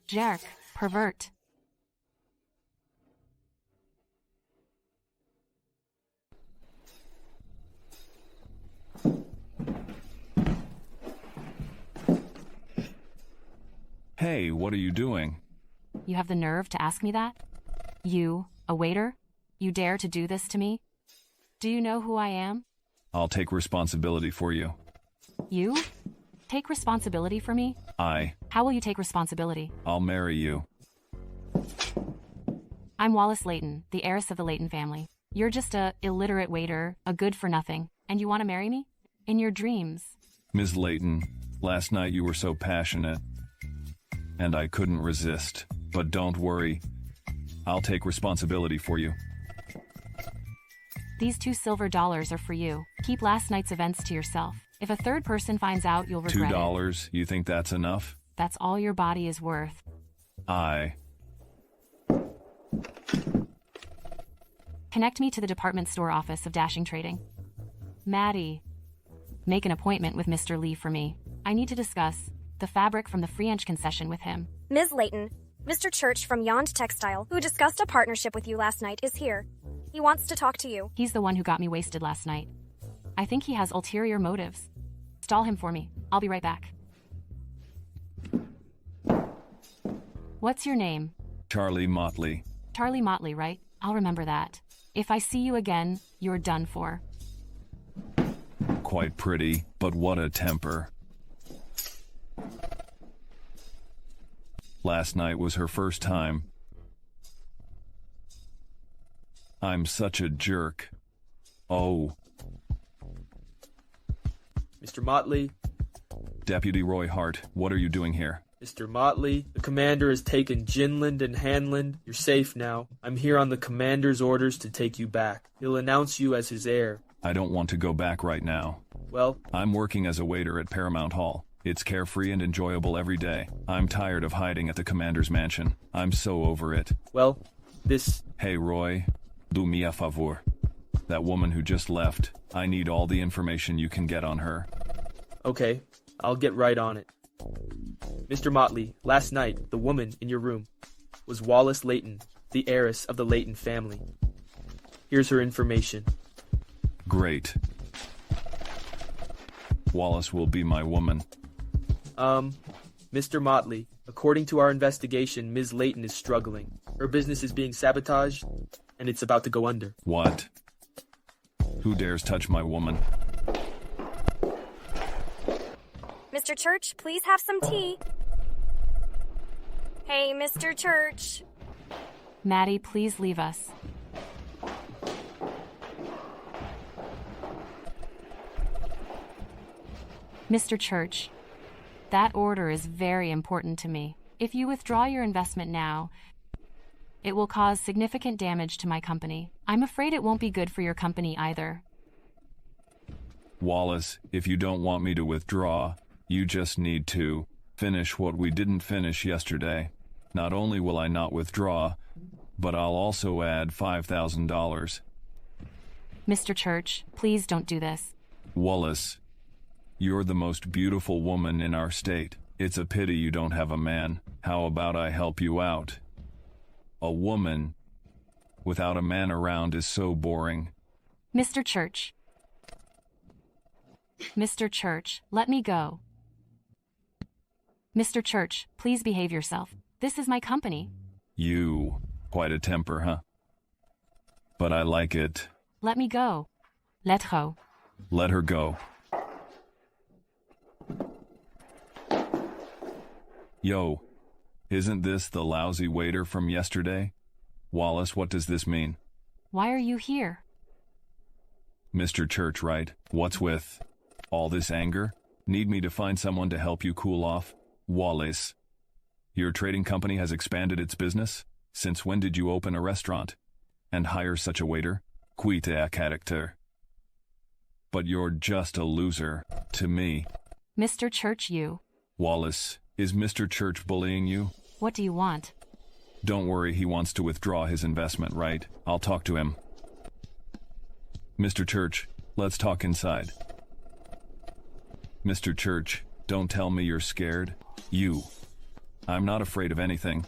Jerk, pervert. Hey, what are you doing? You have the nerve to ask me that? You, a waiter? You dare to do this to me? Do you know who I am? I'll take responsibility for you. You? Take responsibility for me? How will you take responsibility? I'll marry you. I'm Wallace Layton, the heiress of the Layton family. You're just a illiterate waiter, a good-for-nothing, and you want to marry me? In your dreams. Ms. Layton, last night you were so passionate, and I couldn't resist. But don't worry, I'll take responsibility for you. These $2 silver are for you. Keep last night's events to yourself. If a third person finds out, you'll regret it. $2? You think that's enough? That's all your body is worth. Connect me to the department store office of Dashing Trading. Maddie, make an appointment with Mr. Lee for me. I need to discuss the fabric from the French concession with him. Ms. Layton, Mr. Church from Yond Textile, who discussed a partnership with you last night, is here. He wants to talk to you. He's the one who got me wasted last night. I think he has ulterior motives. Stall him for me. I'll be right back. What's your name? Charlie Motley. Charlie Motley, right? I'll remember that. If I see you again, you're done for. Quite pretty, but what a temper. Last night was her first time. I'm such a jerk. Oh. Mr. Motley. Deputy Roy Hart, what are you doing here? Mr. Motley, the commander has taken Jinland and Hanland. You're safe now. I'm here on the commander's orders to take you back. He'll announce you as his heir. I don't want to go back right now. Well, I'm working as a waiter at Paramount Hall. It's carefree and enjoyable every day. I'm tired of hiding at the commander's mansion. I'm so over it. Well, this... Hey, Roy, do me a favor. That woman who just left, I need all the information you can get on her. Okay, I'll get right on it. Mr. Motley, last night, the woman in your room was Wallace Layton, the heiress of the Layton family. Here's her information. Great. Wallace will be my woman. Mr. Motley, according to our investigation, Ms. Layton is struggling. Her business is being sabotaged, and it's about to go under. What? Who dares touch my woman? Mr. Church, please have some tea. Hey, Mr. Church. Maddie, please leave us. Mr. Church, that order is very important to me. If you withdraw your investment now, it will cause significant damage to my company. I'm afraid it won't be good for your company either. Wallace, if you don't want me to withdraw, you just need to finish what we didn't finish yesterday. Not only will I not withdraw, but I'll also add $5,000. Mr. Church, please don't do this. Wallace, you're the most beautiful woman in our state. It's a pity you don't have a man. How about I help you out? A woman without a man around is so boring. Mr. Church. Mr. Church, let me go. Mr. Church, please behave yourself. This is my company. You, quite a temper, huh? But I like it. Let me go. Let go. Let her go. Yo, isn't this the lousy waiter from yesterday? Wallace, what does this mean? Why are you here? Mr. Church, right? What's with all this anger? Need me to find someone to help you cool off? Wallace, your trading company has expanded its business? Since when did you open a restaurant? And hire such a waiter? Quite a character. But you're just a loser, to me. Mr. Church, you. Wallace, is Mr. Church bullying you? What do you want? Don't worry, he wants to withdraw his investment, right? I'll talk to him. Mr. Church, let's talk inside. Mr. Church, don't tell me you're scared. I'm not afraid of anything.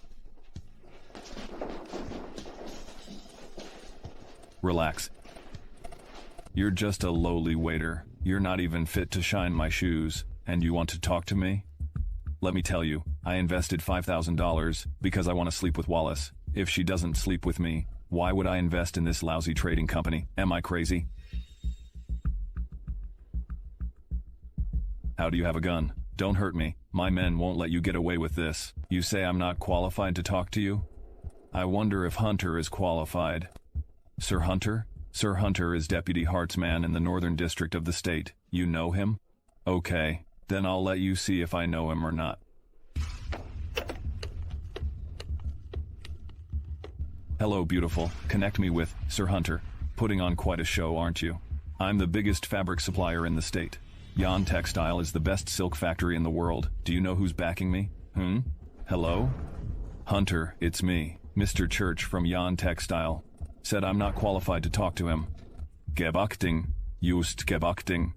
Relax. You're just a lowly waiter. You're not even fit to shine my shoes, and you want to talk to me? Let me tell you, I invested $5,000 because I want to sleep with Wallace. If she doesn't sleep with me, why would I invest in this lousy trading company? Am I crazy? How do you have a gun? Don't hurt me. My men won't let you get away with this. You say I'm not qualified to talk to you? I wonder if Hunter is qualified. Sir Hunter? Sir Hunter is Deputy Hartsman in the Northern District of the state. You know him? Okay, then I'll let you see if I know him or not. Hello, beautiful. Connect me with Sir Hunter. Putting on quite a show, aren't you? I'm the biggest fabric supplier in the state. Yan Textile is the best silk factory in the world. Do you know who's backing me? Hello? Hunter, it's me, Mr. Church from Yan Textile. Said I'm not qualified to talk to him. Gebachting. Just gebachting.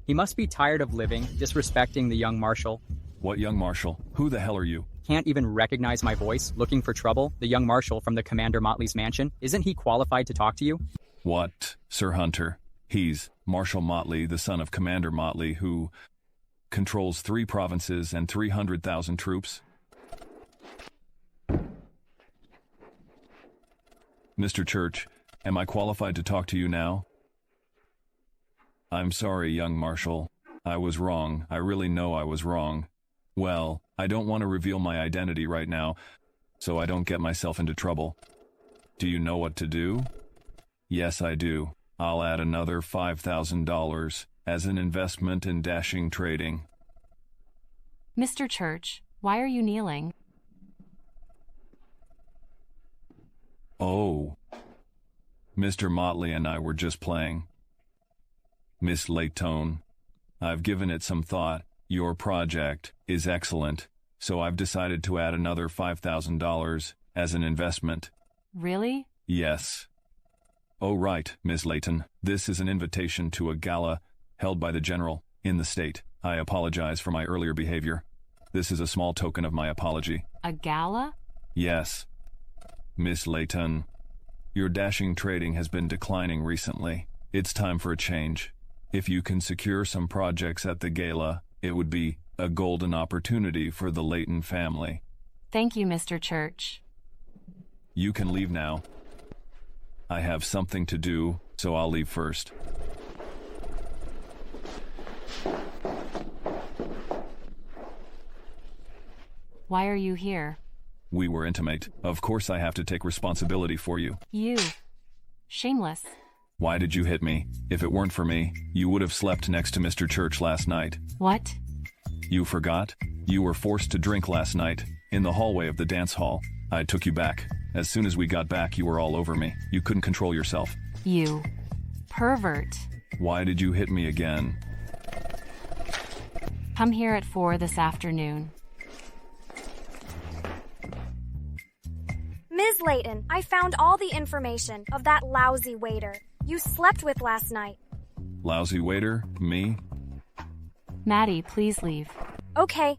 He must be tired of living, disrespecting the young marshal. What young marshal? Who the hell are you? Can't even recognize my voice, looking for trouble? The young marshal from the Commander Motley's mansion? Isn't he qualified to talk to you? What, Sir Hunter? He's Marshal Motley, the son of Commander Motley, who controls 3 provinces and 300,000 troops. Mr. Church, am I qualified to talk to you now? I'm sorry, young marshal. I was wrong. I really know I was wrong. Well, I don't want to reveal my identity right now, so I don't get myself into trouble. Do you know what to do? Yes, I do. I'll add another $5,000 as an investment in dashing trading. Mr. Church, why are you kneeling? Oh. Mr. Motley and I were just playing. Miss Laytone, I've given it some thought. Your project is excellent, so I've decided to add another $5,000 as an investment. Really? Yes. Oh right, Miss Layton, this is an invitation to a gala held by the general in the state. I apologize for my earlier behavior. This is a small token of my apology. A gala? Yes. Miss Layton, your dashing trading has been declining recently. It's time for a change. If you can secure some projects at the gala, it would be a golden opportunity for the Layton family. Thank you, Mr. Church. You can leave now. I have something to do, so I'll leave first. Why are you here? We were intimate. Of course I have to take responsibility for you. You. Shameless. Why did you hit me? If it weren't for me, you would have slept next to Mr. Church last night. What? You forgot? You were forced to drink last night, in the hallway of the dance hall. I took you back. As soon as we got back, you were all over me. You couldn't control yourself. You. Pervert. Why did you hit me again? Come here at 4 this afternoon. Ms. Layton, I found all the information of that lousy waiter you slept with last night. Lousy waiter? Me? Maddie, please leave. Okay.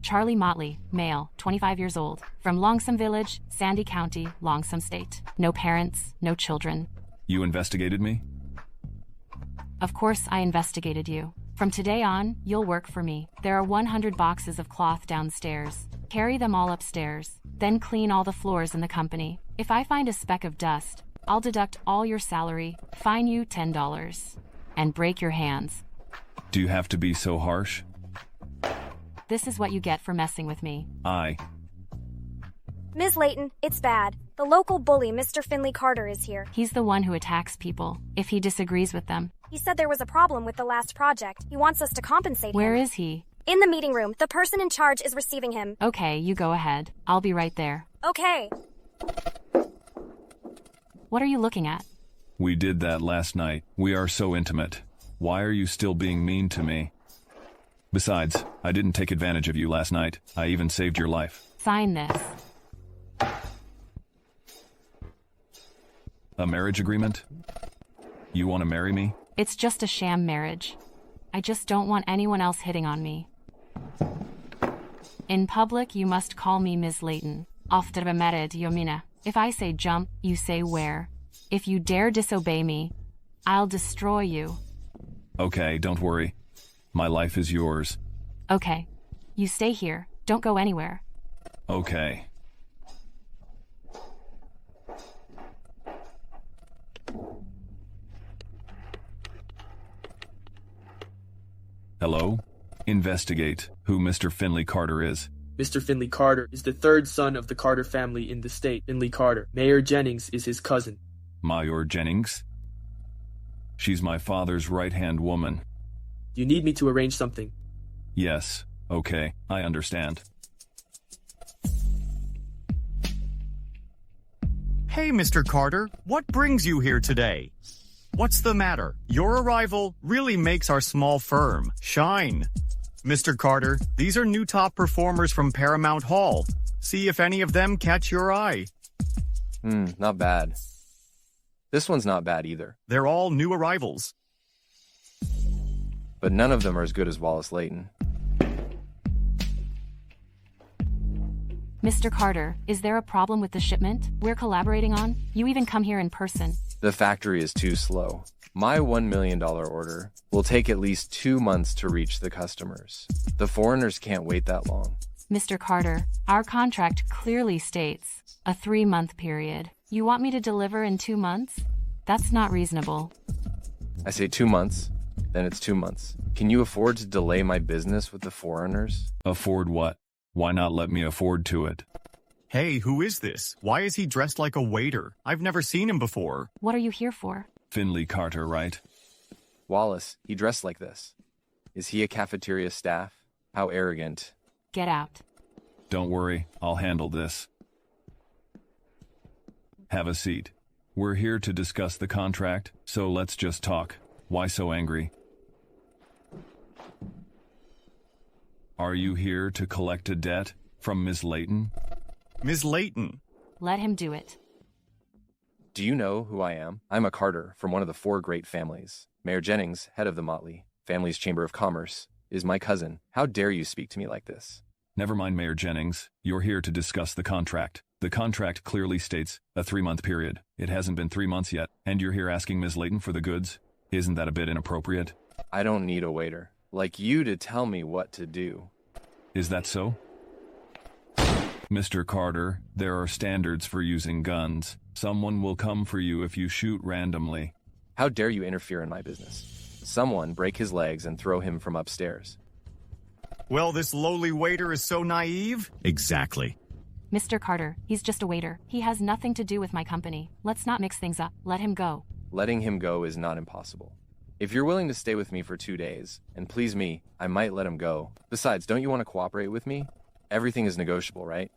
Charlie Motley, male, 25 years old, from Longsome Village, Sandy County, Longsome State. No parents, no children. You investigated me? Of course I investigated you. From today on, you'll work for me. There are 100 boxes of cloth downstairs. Carry them all upstairs, then clean all the floors in the company. If I find a speck of dust, I'll deduct all your salary, fine you $10, and break your hands. Do you have to be so harsh? This is what you get for messing with me. Ms. Layton, it's bad. The local bully, Mr. Finley Carter, is here. He's the one who attacks people, if he disagrees with them. He said there was a problem with the last project. He wants us to compensate him. Where is he? In the meeting room. The person in charge is receiving him. Okay, you go ahead. I'll be right there. Okay. What are you looking at? We did that last night. We are so intimate. Why are you still being mean to me? Besides, I didn't take advantage of you last night. I even saved your life. Sign this. A marriage agreement? You want to marry me? It's just a sham marriage. I just don't want anyone else hitting on me. In public, you must call me Ms. Layton. After the marriage, Yomina. If I say jump, you say where. If you dare disobey me, I'll destroy you. Okay, don't worry. My life is yours. Okay. You stay here. Don't go anywhere. Okay. Hello? Investigate who Mr. Finley Carter is. Mr. Finley Carter is the third son of the Carter family in the state. Finley Carter. Mayor Jennings is his cousin. Mayor Jennings? She's my father's right-hand woman. You need me to arrange something. Yes, okay, I understand. Hey, Mr. Carter, what brings you here today? What's the matter? Your arrival really makes our small firm shine. Mr. Carter, these are new top performers from Paramount Hall. See if any of them catch your eye. Not bad. This one's not bad either. They're all new arrivals. But none of them are as good as Wallace Layton. Mr. Carter, is there a problem with the shipment we're collaborating on? You even come here in person. The factory is too slow. My $1 million order will take at least 2 months to reach the customers. The foreigners can't wait that long. Mr. Carter, our contract clearly states a 3-month period. You want me to deliver in 2 months? That's not reasonable. I say 2 months, then it's 2 months. Can you afford to delay my business with the foreigners? Afford what? Why not let me afford to it? Hey, who is this? Why is he dressed like a waiter? I've never seen him before. What are you here for? Finley Carter, right? Wallace, he dressed like this. Is he a cafeteria staff? How arrogant. Get out. Don't worry, I'll handle this. Have a seat. We're here to discuss the contract, so let's just talk. Why so angry? Are you here to collect a debt from Miss Layton? Ms. Layton. Let him do it. Do you know who I am? I'm a Carter from one of the 4 great families. Mayor Jennings, head of the Motley Family's Chamber of Commerce, is my cousin. How dare you speak to me like this? Never mind, Mayor Jennings. You're here to discuss the contract. The contract clearly states a 3-month period. It hasn't been 3 months yet, and you're here asking Ms. Layton for the goods? Isn't that a bit inappropriate? I don't need a waiter like you to tell me what to do. Is that so? Mr. Carter, there are standards for using guns. Someone will come for you if you shoot randomly. How dare you interfere in my business? Someone break his legs and throw him from upstairs. Well, this lowly waiter is so naive. Exactly. Mr. Carter, he's just a waiter. He has nothing to do with my company. Let's not mix things up. Let him go. Letting him go is not impossible. If you're willing to stay with me for 2 days and please me, I might let him go. Besides, don't you want to cooperate with me? Everything is negotiable, right?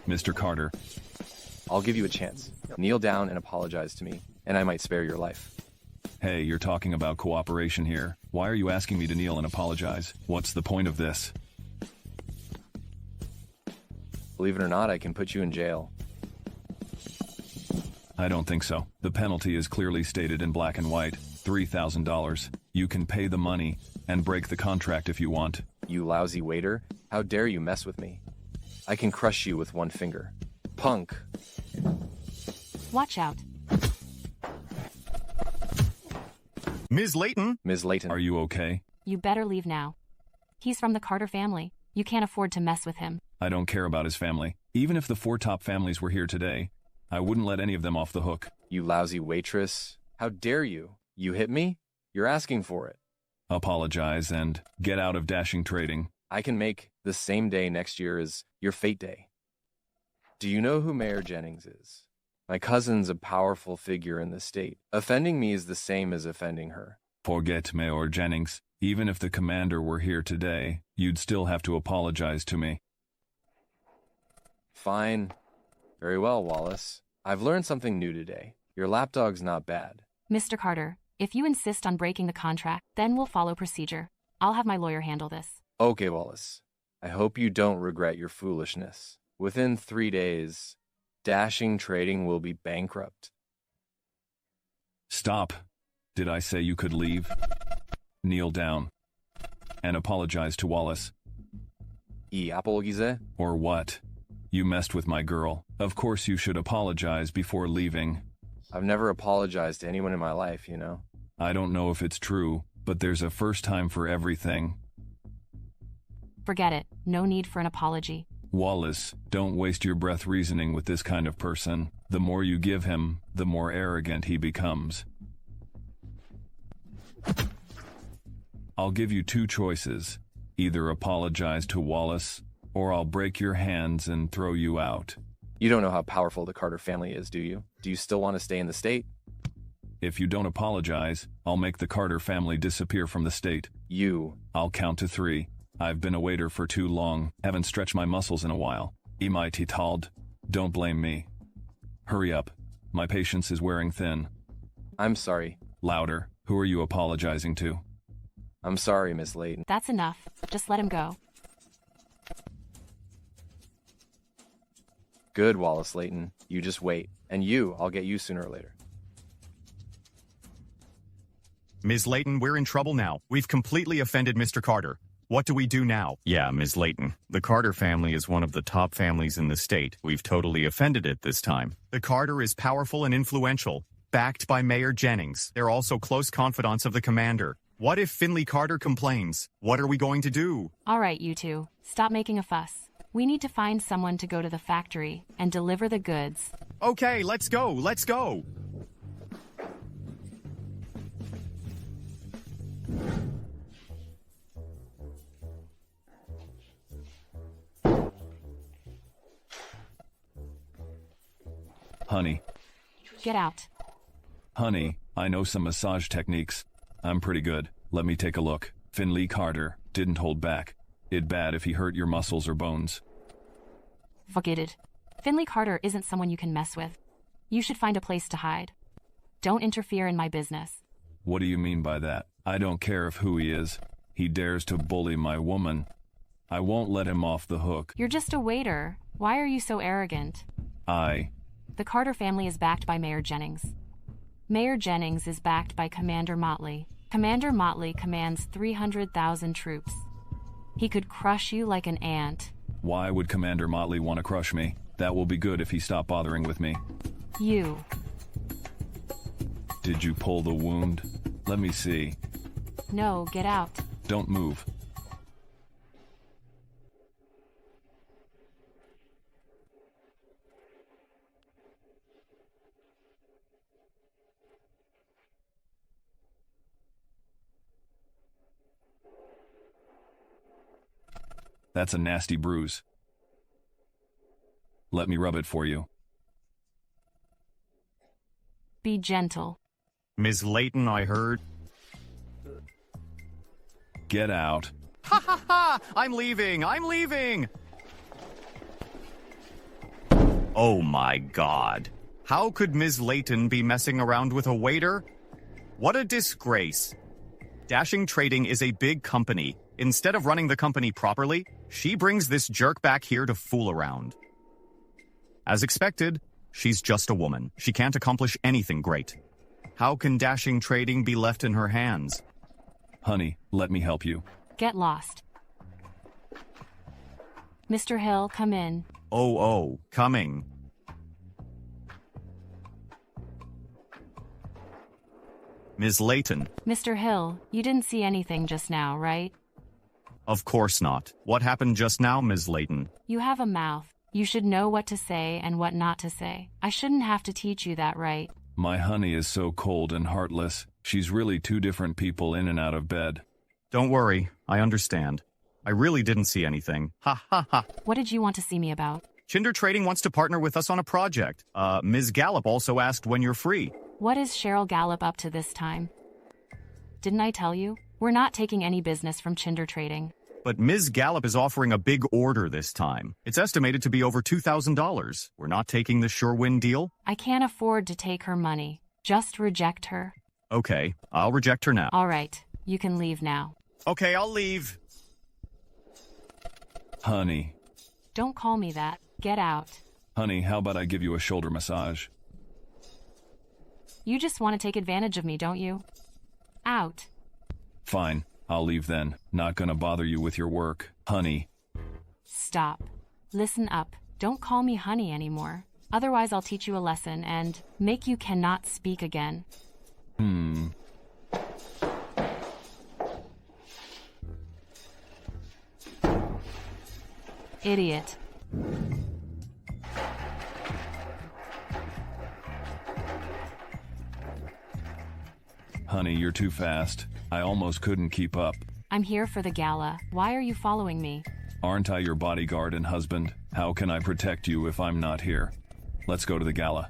Mr. Carter. I'll give you a chance. Kneel down and apologize to me, and I might spare your life. Hey, you're talking about cooperation here. Why are you asking me to kneel and apologize? What's the point of this? Believe it or not, I can put you in jail. I don't think so. The penalty is clearly stated in black and white. $3,000. You can pay the money and break the contract if you want. You lousy waiter. How dare you mess with me? I can crush you with 1 finger. Punk. Watch out. Ms. Layton. Ms. Layton. Are you okay? You better leave now. He's from the Carter family. You can't afford to mess with him. I don't care about his family. Even if the 4 top families were here today, I wouldn't let any of them off the hook. You lousy waitress. How dare you? You hit me? You're asking for it. Apologize and get out of dashing trading. I can make the same day next year as your fate day. Do you know who Mayor Jennings is? My cousin's a powerful figure in the state. Offending me is the same as offending her. Forget Mayor Jennings. Even if the commander were here today, you'd still have to apologize to me. Fine. Very well, Wallace. I've learned something new today. Your lapdog's not bad. Mr. Carter, if you insist on breaking the contract, then we'll follow procedure. I'll have my lawyer handle this. Okay, Wallace. I hope you don't regret your foolishness. Within 3 days, Dashing Trading will be bankrupt. Stop. Did I say you could leave? Kneel down. And apologize to Wallace. Apologize? Or what? You messed with my girl. Of course you should apologize before leaving. I've never apologized to anyone in my life, you know. I don't know if it's true, but there's a first time for everything. Forget it. No need for an apology. Wallace, don't waste your breath reasoning with this kind of person. The more you give him, the more arrogant he becomes. I'll give you 2 choices. Either apologize to Wallace, or I'll break your hands and throw you out. You don't know how powerful the Carter family is, do you? Do you still want to stay in the state? If you don't apologize, I'll make the Carter family disappear from the state. I'll count to 3. I've been a waiter for too long, haven't stretched my muscles in a while. Tald. Don't blame me. Hurry up. My patience is wearing thin. I'm sorry. Louder. Who are you apologizing to? I'm sorry, Miss Layton. That's enough. Just let him go. Good, Wallace Layton. You just wait. And I'll get you sooner or later. Ms. Layton, we're in trouble now. We've completely offended Mr. Carter. What do we do now? Yeah, Ms. Layton. The Carter family is one of the top families in the state. We've totally offended it this time. The Carter is powerful and influential, backed by Mayor Jennings. They're also close confidants of the commander. What if Finley Carter complains? What are we going to do? All right, you two. Stop making a fuss. We need to find someone to go to the factory and deliver the goods. Okay, let's go. Let's go. Honey. Get out. Honey, I know some massage techniques. I'm pretty good. Let me take a look. Finley Carter didn't hold back. It'd bad if he hurt your muscles or bones. Forget it. Finley Carter isn't someone you can mess with. You should find a place to hide. Don't interfere in my business. What do you mean by that? I don't care if who he is. He dares to bully my woman. I won't let him off the hook. You're just a waiter. Why are you so arrogant? The Carter family is backed by Mayor Jennings. Mayor Jennings is backed by Commander Motley. Commander Motley commands 300,000 troops. He could crush you like an ant. Why would Commander Motley want to crush me? That will be good if he stopped bothering with me. You. Did you pull the wound? Let me see. No, get out. Don't move. That's a nasty bruise. Let me rub it for you. Be gentle. Ms. Layton, I heard. Get out. Ha ha ha! I'm leaving! I'm leaving! Oh my god. How could Ms. Layton be messing around with a waiter? What a disgrace. Dashing Trading is a big company. Instead of running the company properly, she brings this jerk back here to fool around. As expected, she's just a woman. She can't accomplish anything great. How can Dashing Trading be left in her hands? Honey, let me help you. Get lost. Mr. Hill, come in. Oh, coming. Ms. Layton. Mr. Hill, you didn't see anything just now, right? Of course not. What happened just now, Ms. Layton? You have a mouth. You should know what to say and what not to say. I shouldn't have to teach you that, right? My honey is so cold and heartless. She's really 2 different people in and out of bed. Don't worry. I understand. I really didn't see anything. Ha ha ha. What did you want to see me about? Chinder Trading wants to partner with us on a project. Ms. Gallup also asked when you're free. What is Cheryl Gallup up to this time? Didn't I tell you? We're not taking any business from Chinder Trading. but Ms. Gallup is offering a big order this time. It's estimated to be over $2,000. We're not taking the Shuangwen deal? I can't afford to take her money. Just reject her. Okay, I'll reject her now. All right, you can leave now. Okay, I'll leave. Honey. Don't call me that. Get out. Honey, how about I give you a shoulder massage? You just want to take advantage of me, don't you? Out. Fine, I'll leave then. Not gonna bother you with your work. Honey. Stop. Listen up. Don't call me honey anymore. Otherwise, I'll teach you a lesson and make you cannot speak again. Idiot. Honey, you're too fast. I almost couldn't keep up. I'm here for the gala. Why are you following me? Aren't I your bodyguard and husband? How can I protect you if I'm not here? Let's go to the gala.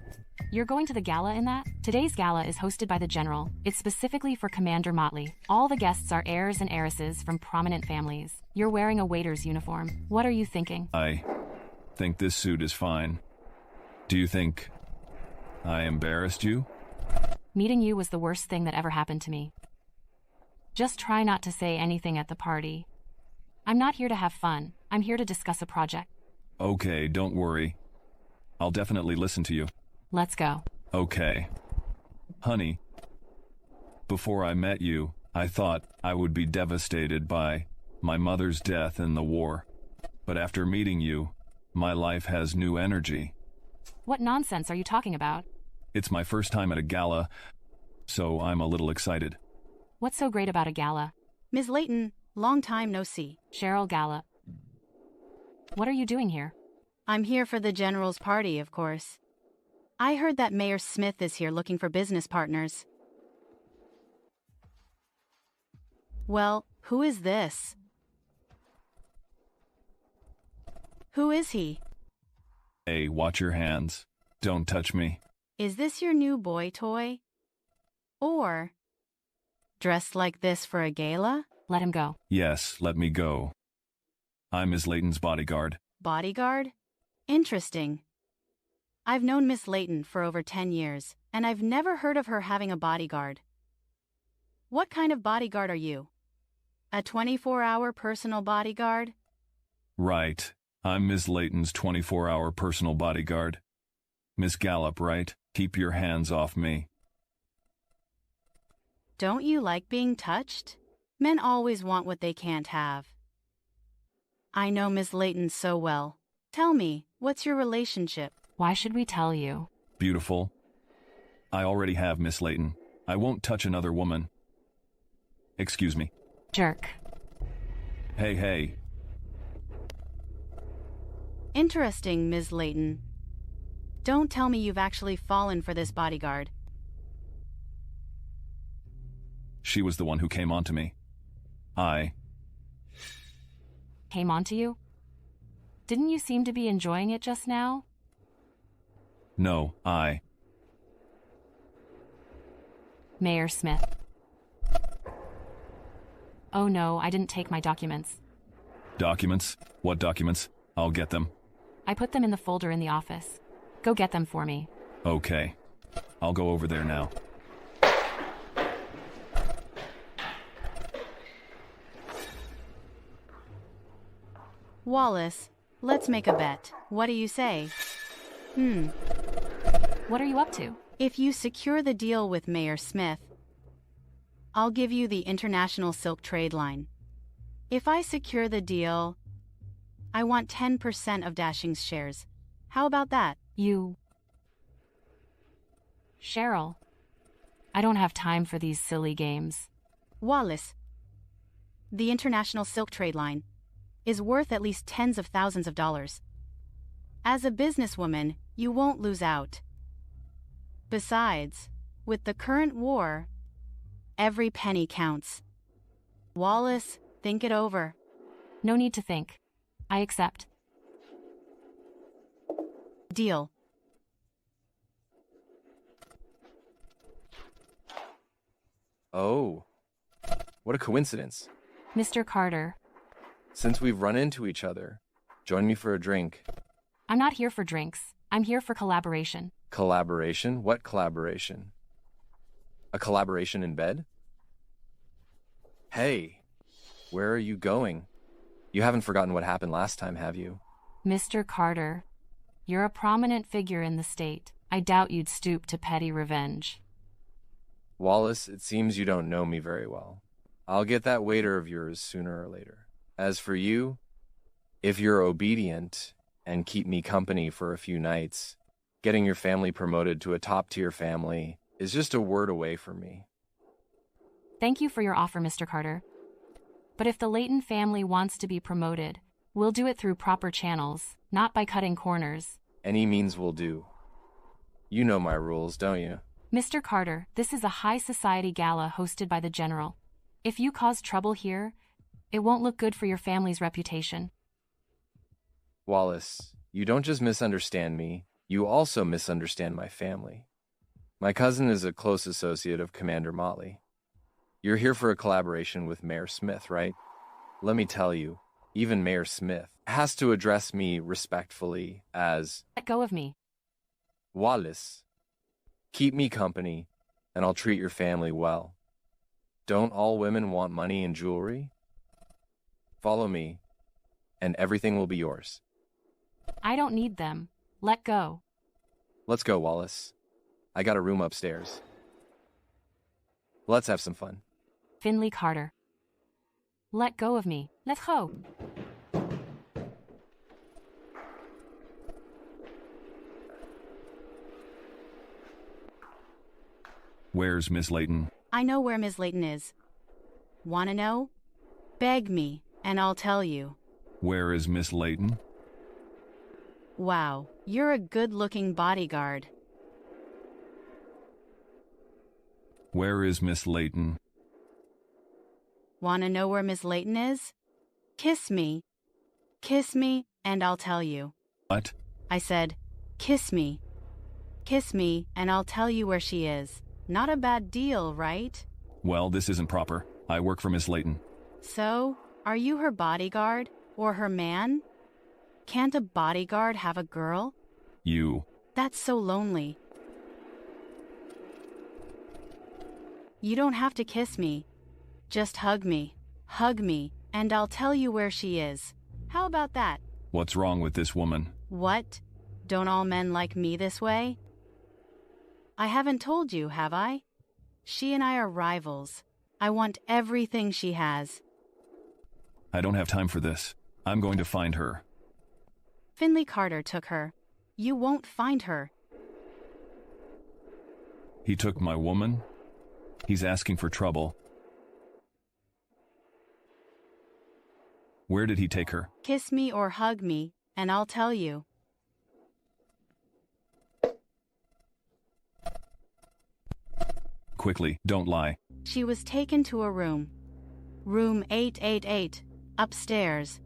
You're going to the gala in that? Today's gala is hosted by the General. It's specifically for Commander Motley. All the guests are heirs and heiresses from prominent families. You're wearing a waiter's uniform. What are you thinking? I think this suit is fine. Do you think I embarrassed you? Meeting you was the worst thing that ever happened to me. Just try not to say anything at the party. I'm not here to have fun. I'm here to discuss a project. Okay, don't worry. I'll definitely listen to you. Let's go. Okay. Honey, before I met you, I thought I would be devastated by my mother's death in the war. But after meeting you, my life has new energy. What nonsense are you talking about? It's my first time at a gala, so I'm a little excited. What's so great about a gala? Ms. Layton, long time no see. Cheryl Gala. What are you doing here? I'm here for the General's party, of course. I heard that Mayor Smith is here looking for business partners. Well, who is this? Who is he? Hey, watch your hands. Don't touch me. Is this your new boy toy? Or dressed like this for a gala? Let him go. Yes, let me go. I'm Miss Layton's bodyguard. Bodyguard? Interesting. I've known Miss Layton for over 10 years, and I've never heard of her having a bodyguard. What kind of bodyguard are you? A 24-hour personal bodyguard? Right. I'm Miss Layton's 24-hour personal bodyguard. Miss Gallup, right? Keep your hands off me. Don't you like being touched? Men always want what they can't have. I know Miss Layton so well. Tell me, what's your relationship? Why should we tell you? Beautiful. I already have Miss Layton. I won't touch another woman. Excuse me. Jerk. Hey, hey. Interesting, Ms. Layton. Don't tell me you've actually fallen for this bodyguard. She was the one who came on to me. Came on to you? Didn't you seem to be enjoying it just now? No, Mayor Smith. Oh no, I didn't take my documents. Documents? What documents? I'll get them. I put them in the folder in the office. Go get them for me. Okay. I'll go over there now. Wallace, let's make a bet. What do you say? What are you up to? If you secure the deal with Mayor Smith, I'll give you the international silk trade line. If I secure the deal, I want 10% of Dashing's shares. How about that? Cheryl. I don't have time for these silly games. Wallace, the international silk trade line is worth at least tens of thousands of dollars. As a businesswoman, you won't lose out. Besides, with the current war, every penny counts. Wallace, think it over. No need to think. I accept. Deal. Oh, what a coincidence. Mr. Carter. Since we've run into each other, join me for a drink. I'm not here for drinks. I'm here for collaboration. Collaboration? What collaboration? A collaboration in bed? Hey, where are you going? You haven't forgotten what happened last time, have you? Mr. Carter, you're a prominent figure in the state. I doubt you'd stoop to petty revenge. Wallace, it seems you don't know me very well. I'll get that waiter of yours sooner or later. As for you, if you're obedient and keep me company for a few nights, getting your family promoted to a top-tier family is just a word away from me. Thank you for your offer, Mr. Carter. But if the Leighton family wants to be promoted, we'll do it through proper channels, not by cutting corners. Any means will do. You know my rules, don't you? Mr. Carter, this is a high society gala hosted by the General. If you cause trouble here, it won't look good for your family's reputation. Wallace, you don't just misunderstand me, you also misunderstand my family. My cousin is a close associate of Commander Motley. You're here for a collaboration with Mayor Smith, right? Let me tell you, even Mayor Smith has to address me respectfully as... Let go of me. Wallace, keep me company, and I'll treat your family well. Don't all women want money and jewelry? Follow me, and everything will be yours. I don't need them. Let go. Let's go, Wallace. I got a room upstairs. Let's have some fun. Finley Carter. Let go of me. Let go. Where's Miss Leighton? I know where Miss Leighton is. Wanna know? Beg me, and I'll tell you. Where is Miss Leighton? Wow, you're a good-looking bodyguard. Where is Miss Leighton? Wanna know where Miss Leighton is? Kiss me. Kiss me, and I'll tell you. What? I said, kiss me. Kiss me, and I'll tell you where she is. Not a bad deal, right? Well, this isn't proper. I work for Miss Leighton. So, are you her bodyguard? Or her man? Can't a bodyguard have a girl? You. That's so lonely. You don't have to kiss me. Just hug me, and I'll tell you where she is. How about that? What's wrong with this woman? What? Don't all men like me this way? I haven't told you, have I? She and I are rivals. I want everything she has. I don't have time for this. I'm going to find her. Finley Carter took her. You won't find her. He took my woman? He's asking for trouble. Where did he take her? Kiss me or hug me, and I'll tell you. Quickly, don't lie. She was taken to a room. Room 888, upstairs.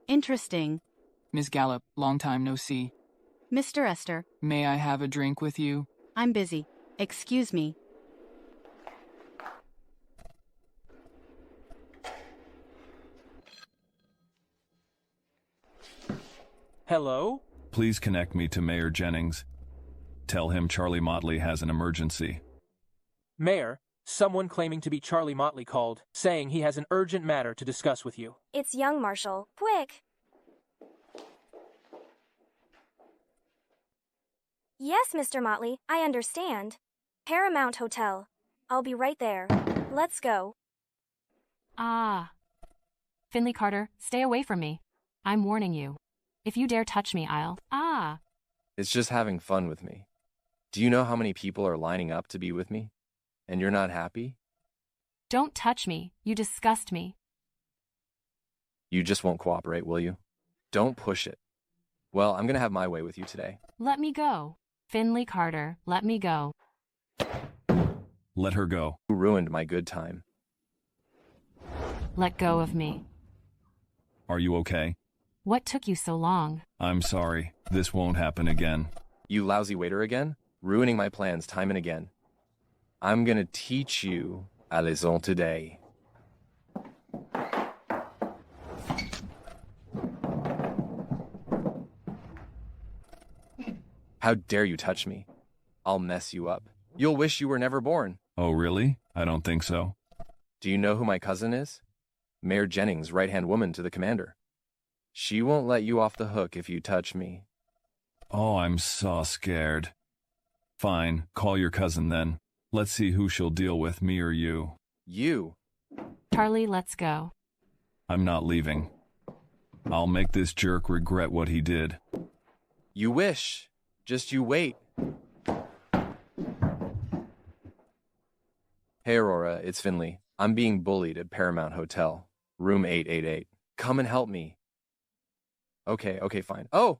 Interesting. Miss Gallup, long time no see. Mr. Esther. May I have a drink with you? I'm busy. Excuse me. Hello? Please connect me to Mayor Jennings. Tell him Charlie Motley has an emergency. Mayor, someone claiming to be Charlie Motley called, saying he has an urgent matter to discuss with you. It's young Marshall. Quick! Yes, Mr. Motley, I understand. Paramount Hotel. I'll be right there. Let's go. Ah. Finley Carter, stay away from me. I'm warning you. If you dare touch me, I'll... Ah. It's just having fun with me. Do you know how many people are lining up to be with me? And you're not happy? Don't touch me. You disgust me. You just won't cooperate, will you? Don't push it. Well, I'm gonna have my way with you today. Let me go. Finley Carter, let me go. Let her go. You ruined my good time. Let go of me. Are you okay? What took you so long? I'm sorry. This won't happen again. You lousy waiter again? Ruining my plans time and again. I'm gonna teach you a leçon today. How dare you touch me? I'll mess you up. You'll wish you were never born. Oh, really? I don't think so. Do you know who my cousin is? Mayor Jennings, right-hand woman to the commander. She won't let you off the hook if you touch me. Oh, I'm so scared. Fine, call your cousin then. Let's see who she'll deal with, me or you. You? Charlie, let's go. I'm not leaving. I'll make this jerk regret what he did. You wish. Just you wait. Hey, Aurora, it's Finley. I'm being bullied at Paramount Hotel, room 888. Come and help me. Okay, fine. Oh!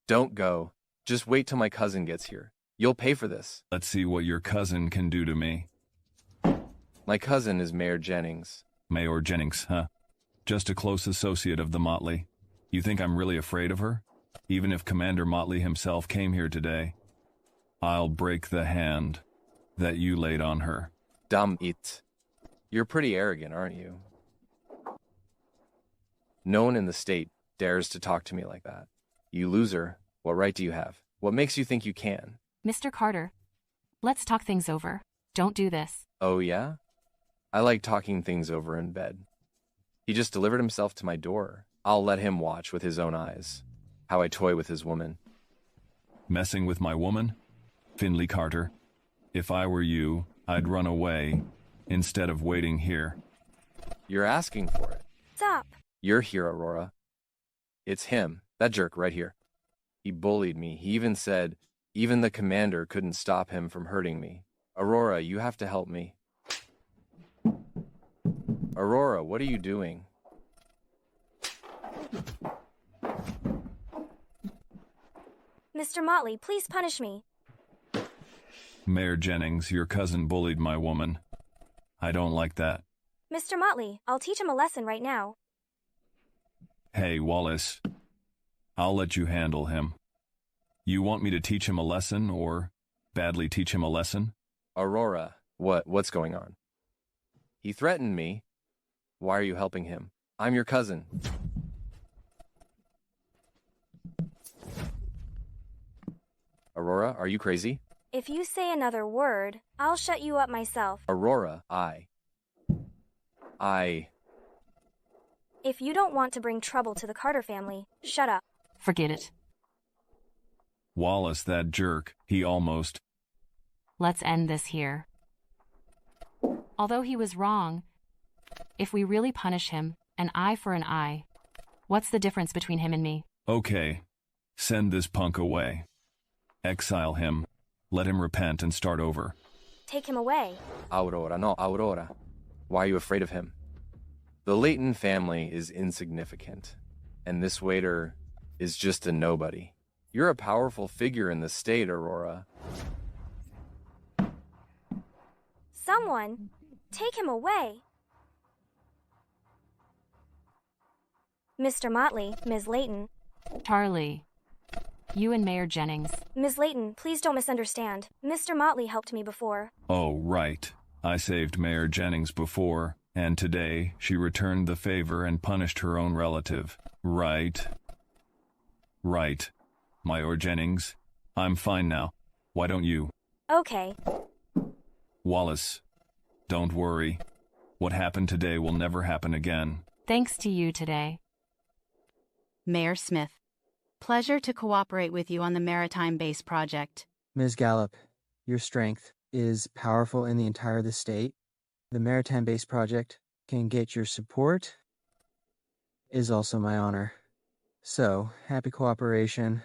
Don't go. Just wait till my cousin gets here. You'll pay for this. Let's see what your cousin can do to me. My cousin is Mayor Jennings. Mayor Jennings, huh? Just a close associate of the Motley. You think I'm really afraid of her? Even if Commander Motley himself came here today, I'll break the hand that you laid on her. Damn it. You're pretty arrogant, aren't you? No one in the state dares to talk to me like that. You loser, what right do you have? What makes you think you can? Mr. Carter, let's talk things over. Don't do this. Oh, yeah? I like talking things over in bed. He just delivered himself to my door. I'll let him watch with his own eyes how I toy with his woman. Messing with my woman? Finley Carter, if I were you, I'd run away instead of waiting here. You're asking for it. Stop. You're here, Aurora. It's him, that jerk right here. He bullied me. He even said even the commander couldn't stop him from hurting me. Aurora, you have to help me. Aurora, what are you doing? Mr. Motley, please punish me. Mayor Jennings, your cousin bullied my woman. I don't like that. Mr. Motley, I'll teach him a lesson right now. Hey, Wallace. I'll let you handle him. You want me to teach him a lesson or badly teach him a lesson? Aurora, what's going on? He threatened me. Why are you helping him? I'm your cousin. Aurora, are you crazy? If you say another word, I'll shut you up myself. Aurora, If you don't want to bring trouble to the Carter family, shut up. Forget it. Wallace, that jerk, he almost... Let's end this here. Although he was wrong, if we really punish him, an eye for an eye, what's the difference between him and me? Okay, send this punk away. Exile him. Let him repent and start over. Take him away. Aurora, no, Aurora. Why are you afraid of him? The Leighton family is insignificant, and this waiter is just a nobody. You're a powerful figure in the state, Aurora. Someone, take him away. Mr. Motley, Ms. Leighton. Charlie, you and Mayor Jennings. Ms. Leighton, please don't misunderstand. Mr. Motley helped me before. Oh, right. I saved Mayor Jennings before, and today she returned the favor and punished her own relative. Right. Mayor Jennings, I'm fine now. Why don't you? Okay. Wallace, don't worry. What happened today will never happen again. Thanks to you today. Mayor Smith. Pleasure to cooperate with you on the maritime base project. Ms. Gallup, your strength is powerful in the entire of the state. The maritime base project can get your support is also my honor. So, happy cooperation.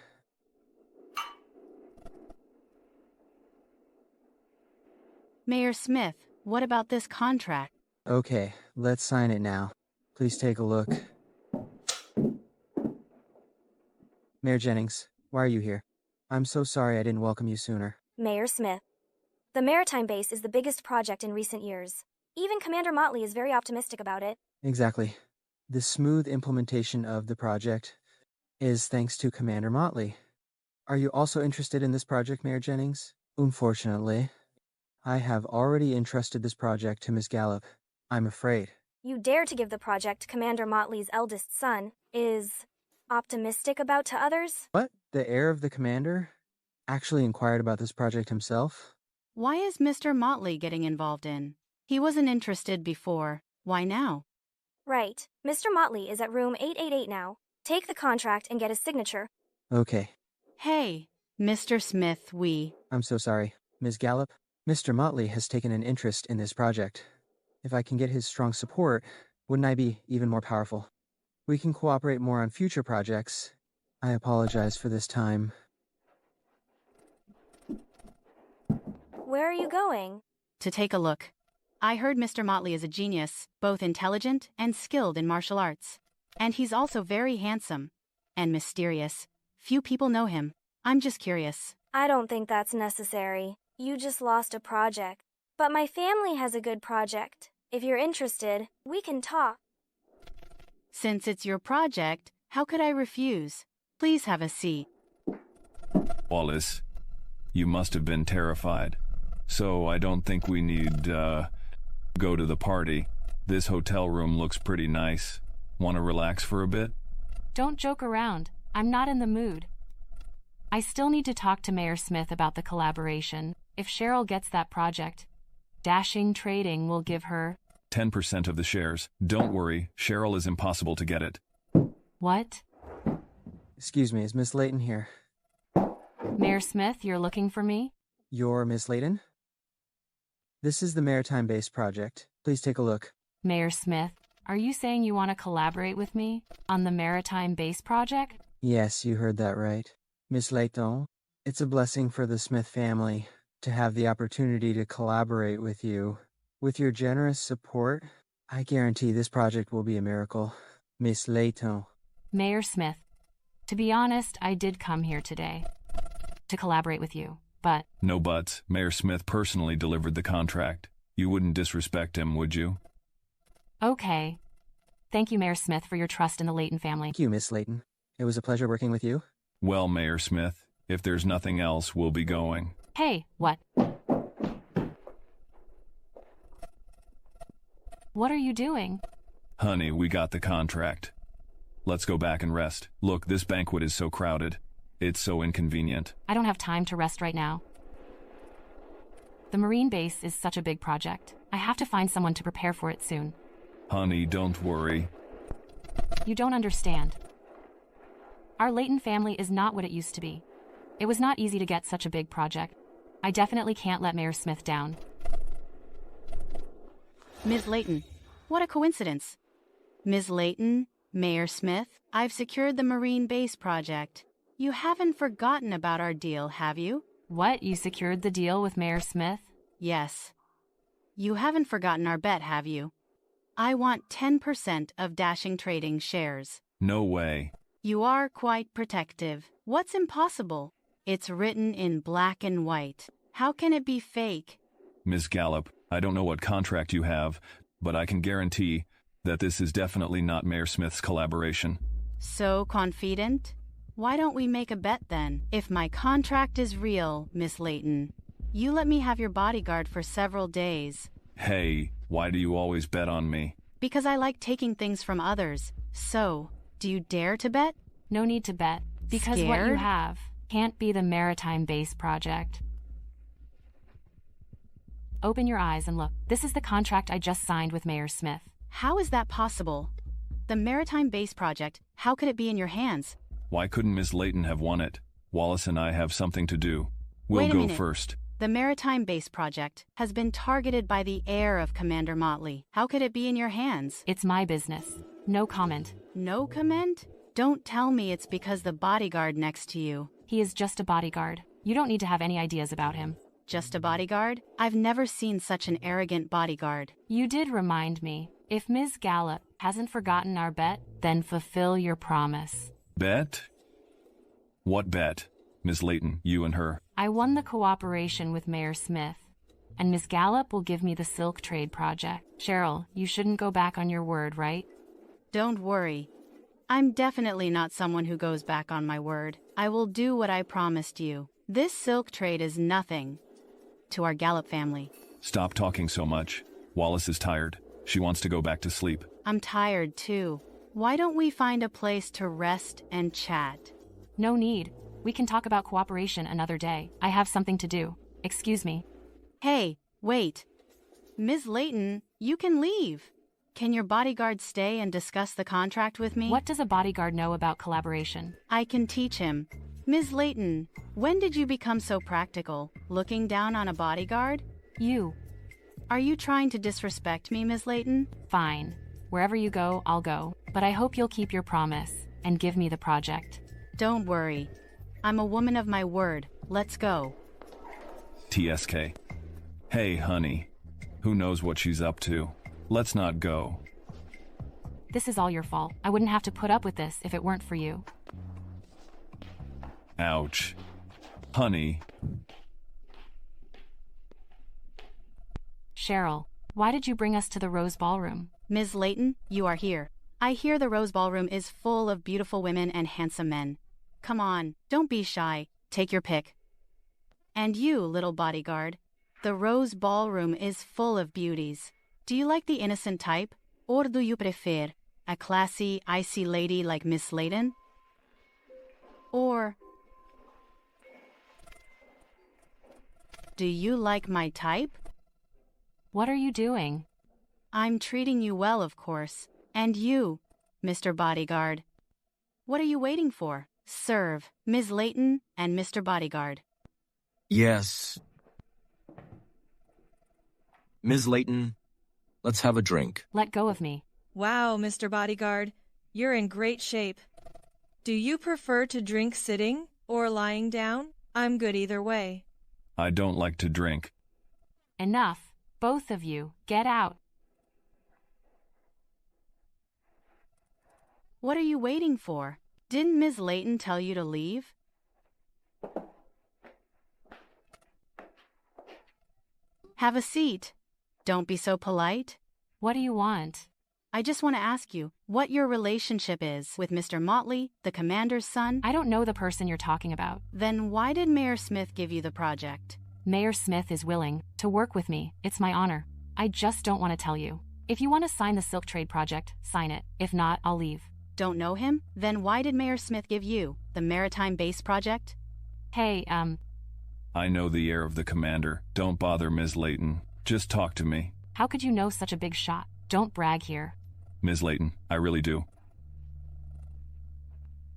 Mayor Smith, what about this contract? Okay, let's sign it now. Please take a look. Mayor Jennings, why are you here? I'm so sorry I didn't welcome you sooner. Mayor Smith. The maritime base is the biggest project in recent years. Even Commander Motley is very optimistic about it. Exactly. The smooth implementation of the project is thanks to Commander Motley. Are you also interested in this project, Mayor Jennings? Unfortunately, I have already entrusted this project to Ms. Gallup. I'm afraid. You dare to give the project Commander Motley's eldest son is optimistic about to others? What? The heir of the commander actually inquired about this project himself. Why is Mr. Motley getting involved in? He wasn't interested before. Why now? Right. Mr. Motley is at room 888 now. Take the contract and get his signature. Okay. Hey, Mr. Smith, I'm so sorry. Ms. Gallup, Mr. Motley has taken an interest in this project. If I can get his strong support, wouldn't I be even more powerful? We can cooperate more on future projects. I apologize for this time. Where are you going? To take a look. I heard Mr. Motley is a genius, both intelligent and skilled in martial arts. And he's also very handsome. And mysterious. Few people know him. I'm just curious. I don't think that's necessary. You just lost a project. But my family has a good project. If you're interested, we can talk. Since it's your project, how could I refuse? Please have a seat. Wallace, you must have been terrified. So I don't think we need, go to the party. This hotel room looks pretty nice. Want to relax for a bit? Don't joke around. I'm not in the mood. I still need to talk to Mayor Smith about the collaboration. If Cheryl gets that project, Dashing Trading will give her 10% of the shares. Don't worry, Cheryl is impossible to get it. What? Excuse me, is Miss Layton here? Mayor Smith, you're looking for me? You're Miss Layton? This is the maritime-based project. Please take a look. Mayor Smith, are you saying you want to collaborate with me on the maritime base project? Yes, you heard that right. Miss Layton, it's a blessing for the Smith family to have the opportunity to collaborate with you. With your generous support, I guarantee this project will be a miracle. Miss Layton. Mayor Smith, to be honest, I did come here today to collaborate with you, but... No buts. Mayor Smith personally delivered the contract. You wouldn't disrespect him, would you? Okay. Thank you, Mayor Smith, for your trust in the Layton family. Thank you, Miss Layton. It was a pleasure working with you. Well, Mayor Smith, if there's nothing else, we'll be going. Hey, what? What are you doing? Honey, we got the contract. Let's go back and rest. Look, this banquet is so crowded. It's so inconvenient. I don't have time to rest right now. The Marine base is such a big project. I have to find someone to prepare for it soon. Honey, don't worry. You don't understand. Our Layton family is not what it used to be. It was not easy to get such a big project. I definitely can't let Mayor Smith down. Ms. Layton, what a coincidence. Ms. Layton, Mayor Smith, I've secured the Marine base project. You haven't forgotten about our deal, have you? What, you secured the deal with Mayor Smith? Yes. You haven't forgotten our bet, have you? I want 10% of Dashing Trading shares. No way. You are quite protective. What's impossible? It's written in black and white. How can it be fake? Miss Gallup, I don't know what contract you have, but I can guarantee that this is definitely not Mayor Smith's collaboration. So confident? Why don't we make a bet then? If my contract is real, Miss Layton, you let me have your bodyguard for several days. Hey, why do you always bet on me? Because I like taking things from others. So, do you dare to bet? No need to bet, because Scared? what you have can't be the maritime base project. Open your eyes and look. This is the contract I just signed with Mayor Smith. How is that possible? The maritime base project, how could it be in your hands? Why couldn't Miss Layton have won it? Wallace and I have something to do. We'll Wait a go minute. first. The maritime base project has been targeted by the heir of Commander Motley. How could it be in your hands? It's my business. No comment. No comment? Don't tell me it's because the bodyguard next to you. He is just a bodyguard. You don't need to have any ideas about him. Just a bodyguard? I've never seen such an arrogant bodyguard. You did remind me. If Ms. Gallup hasn't forgotten our bet, then fulfill your promise. Bet? What bet? Miss Layton, you and her. I won the cooperation with Mayor Smith, and Ms. Gallup will give me the silk trade project. Cheryl, you shouldn't go back on your word, right? Don't worry. I'm definitely not someone who goes back on my word. I will do what I promised you. This silk trade is nothing to our Gallup family. Stop talking so much. Wallace is tired. She wants to go back to sleep. I'm tired too. Why don't we find a place to rest and chat? No need. We can talk about cooperation another day. I have something to do. Excuse me. Hey, wait. Ms. Layton, you can leave. Can your bodyguard stay and discuss the contract with me? What does a bodyguard know about collaboration? I can teach him. Ms. Layton, when did you become so practical, looking down on a bodyguard? You. Are you trying to disrespect me, Ms. Layton? Fine. Wherever you go, I'll go. But I hope you'll keep your promise and give me the project. Don't worry. I'm a woman of my word. Let's go. TSK. Hey, honey. Who knows what she's up to? Let's not go. This is all your fault. I wouldn't have to put up with this if it weren't for you. Ouch. Honey. Cheryl, why did you bring us to the Rose Ballroom? Ms. Layton, you are here. I hear the Rose Ballroom is full of beautiful women and handsome men. Come on, don't be shy. Take your pick. And you, little bodyguard, the Rose Ballroom is full of beauties. Do you like the innocent type, or do you prefer a classy, icy lady like Miss Layton? Or do you like my type? What are you doing? I'm treating you well, of course. And you, Mr. Bodyguard. What are you waiting for? Serve, Ms. Layton and Mr. Bodyguard. Yes. Ms. Layton, let's have a drink. Let go of me. Wow, Mr. Bodyguard, you're in great shape. Do you prefer to drink sitting or lying down? I'm good either way. I don't like to drink. Enough. Both of you, get out. What are you waiting for? Didn't Ms. Layton tell you to leave? Have a seat. Don't be so polite. What do you want? I just want to ask you what your relationship is with Mr. Motley, the commander's son. I don't know the person you're talking about. Then why did Mayor Smith give you the project? Mayor Smith is willing to work with me. It's my honor. I just don't want to tell you. If you want to sign the silk trade project, sign it. If not, I'll leave. Don't know him? Then why did Mayor Smith give you the maritime base project? Hey, I know the heir of the commander. Don't bother, Ms. Layton. Just talk to me. How could you know such a big shot? Don't brag here. Ms. Layton, I really do.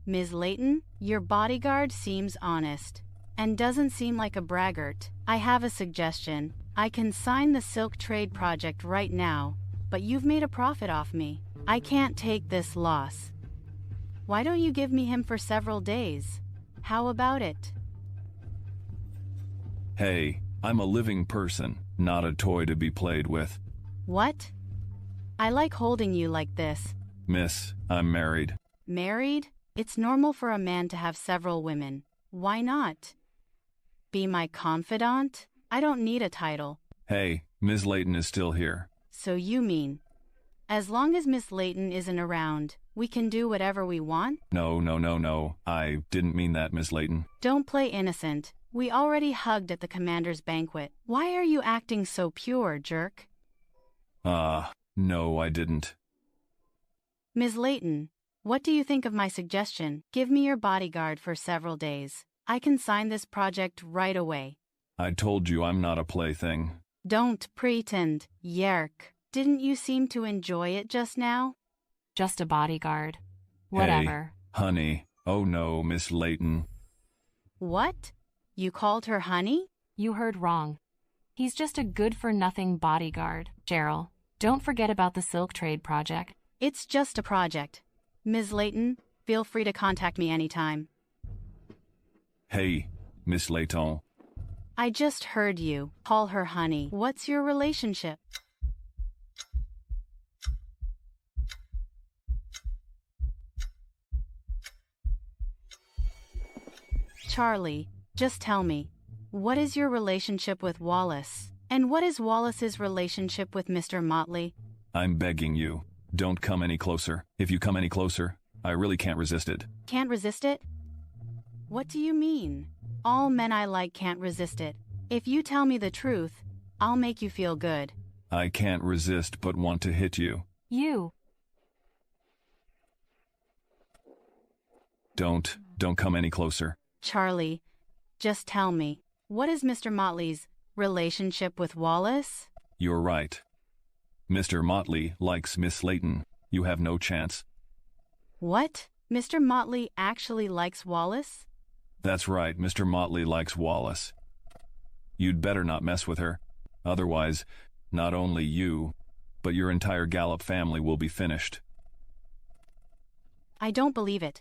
Ms. Layton, your bodyguard seems honest and doesn't seem like a braggart. I have a suggestion. I can sign the silk trade project right now, but you've made a profit off me. I can't take this loss. Why don't you give me him for several days? How about it? Hey, I'm a living person, not a toy to be played with. What? I like holding you like this. Miss, I'm married. Married? It's normal for a man to have several women. Why not? Be my confidant? I don't need a title. Hey, Ms. Layton is still here. So you mean, as long as Miss Layton isn't around, we can do whatever we want? No. I didn't mean that, Miss Layton. Don't play innocent. We already hugged at the commander's banquet. Why are you acting so pure, jerk? No, I didn't. Ms. Layton, what do you think of my suggestion? Give me your bodyguard for several days. I can sign this project right away. I told you I'm not a plaything. Don't pretend, yerk. Didn't you seem to enjoy it just now? Just a bodyguard. Whatever. Hey, honey. Oh no, Miss Layton. What? You called her honey? You heard wrong. He's just a good-for-nothing bodyguard. Cheryl, don't forget about the silk trade project. It's just a project. Ms. Layton, feel free to contact me anytime. Hey, Miss Layton. I just heard you call her honey. What's your relationship? Charlie, just tell me, what is your relationship with Wallace? And what is Wallace's relationship with Mr. Motley? I'm begging you, don't come any closer. If you come any closer, I really can't resist it. Can't resist it? What do you mean? All men I like can't resist it. If you tell me the truth, I'll make you feel good. I can't resist but want to hit you. You. Don't come any closer. Charlie, just tell me, what is Mr. Motley's relationship with Wallace? You're right. Mr. Motley likes Miss Layton. You have no chance. What? Mr. Motley actually likes Wallace? That's right, Mr. Motley likes Wallace. You'd better not mess with her. Otherwise, not only you, but your entire Gallup family will be finished. I don't believe it.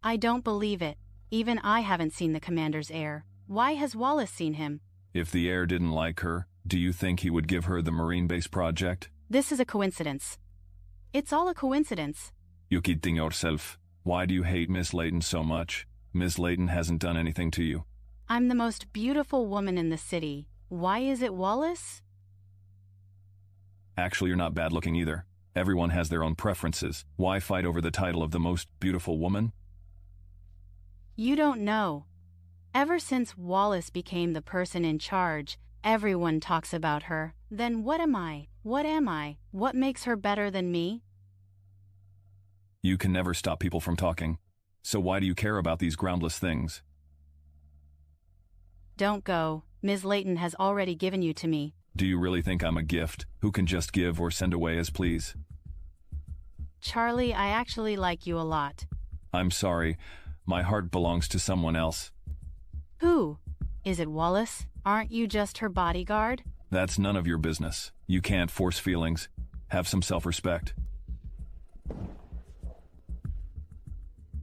I don't believe it. Even I haven't seen the commander's heir. Why has Wallace seen him? If the heir didn't like her, do you think he would give her the Marine base project? This is a coincidence. It's all a coincidence. You kidding yourself. Why do you hate Miss Layton so much? Miss Layton hasn't done anything to you. I'm the most beautiful woman in the city. Why is it Wallace? Actually, you're not bad looking either. Everyone has their own preferences. Why fight over the title of the most beautiful woman? You don't know. Ever since Wallace became the person in charge, everyone talks about her. Then what am I? What am I? What makes her better than me? You can never stop people from talking. So why do you care about these groundless things? Don't go. Ms. Layton has already given you to me. Do you really think I'm a gift who can just give or send away as please? Charlie, I actually like you a lot. I'm sorry. My heart belongs to someone else. Who? Is it Wallace? Aren't you just her bodyguard? That's none of your business. You can't force feelings. Have some self-respect.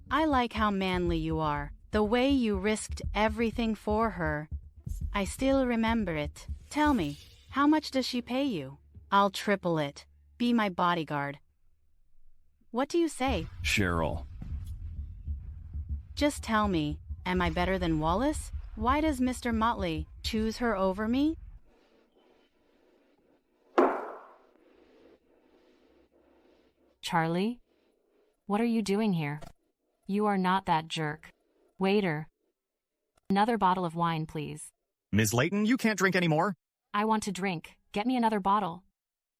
I like how manly you are. The way you risked everything for her. I still remember it. Tell me, how much does she pay you? I'll triple it. Be my bodyguard. What do you say? Cheryl. Just tell me, am I better than Wallace? Why does Mr. Motley choose her over me? Charlie? What are you doing here? You are not that jerk. Waiter. Another bottle of wine, please. Ms. Layton, you can't drink anymore. I want to drink. Get me another bottle.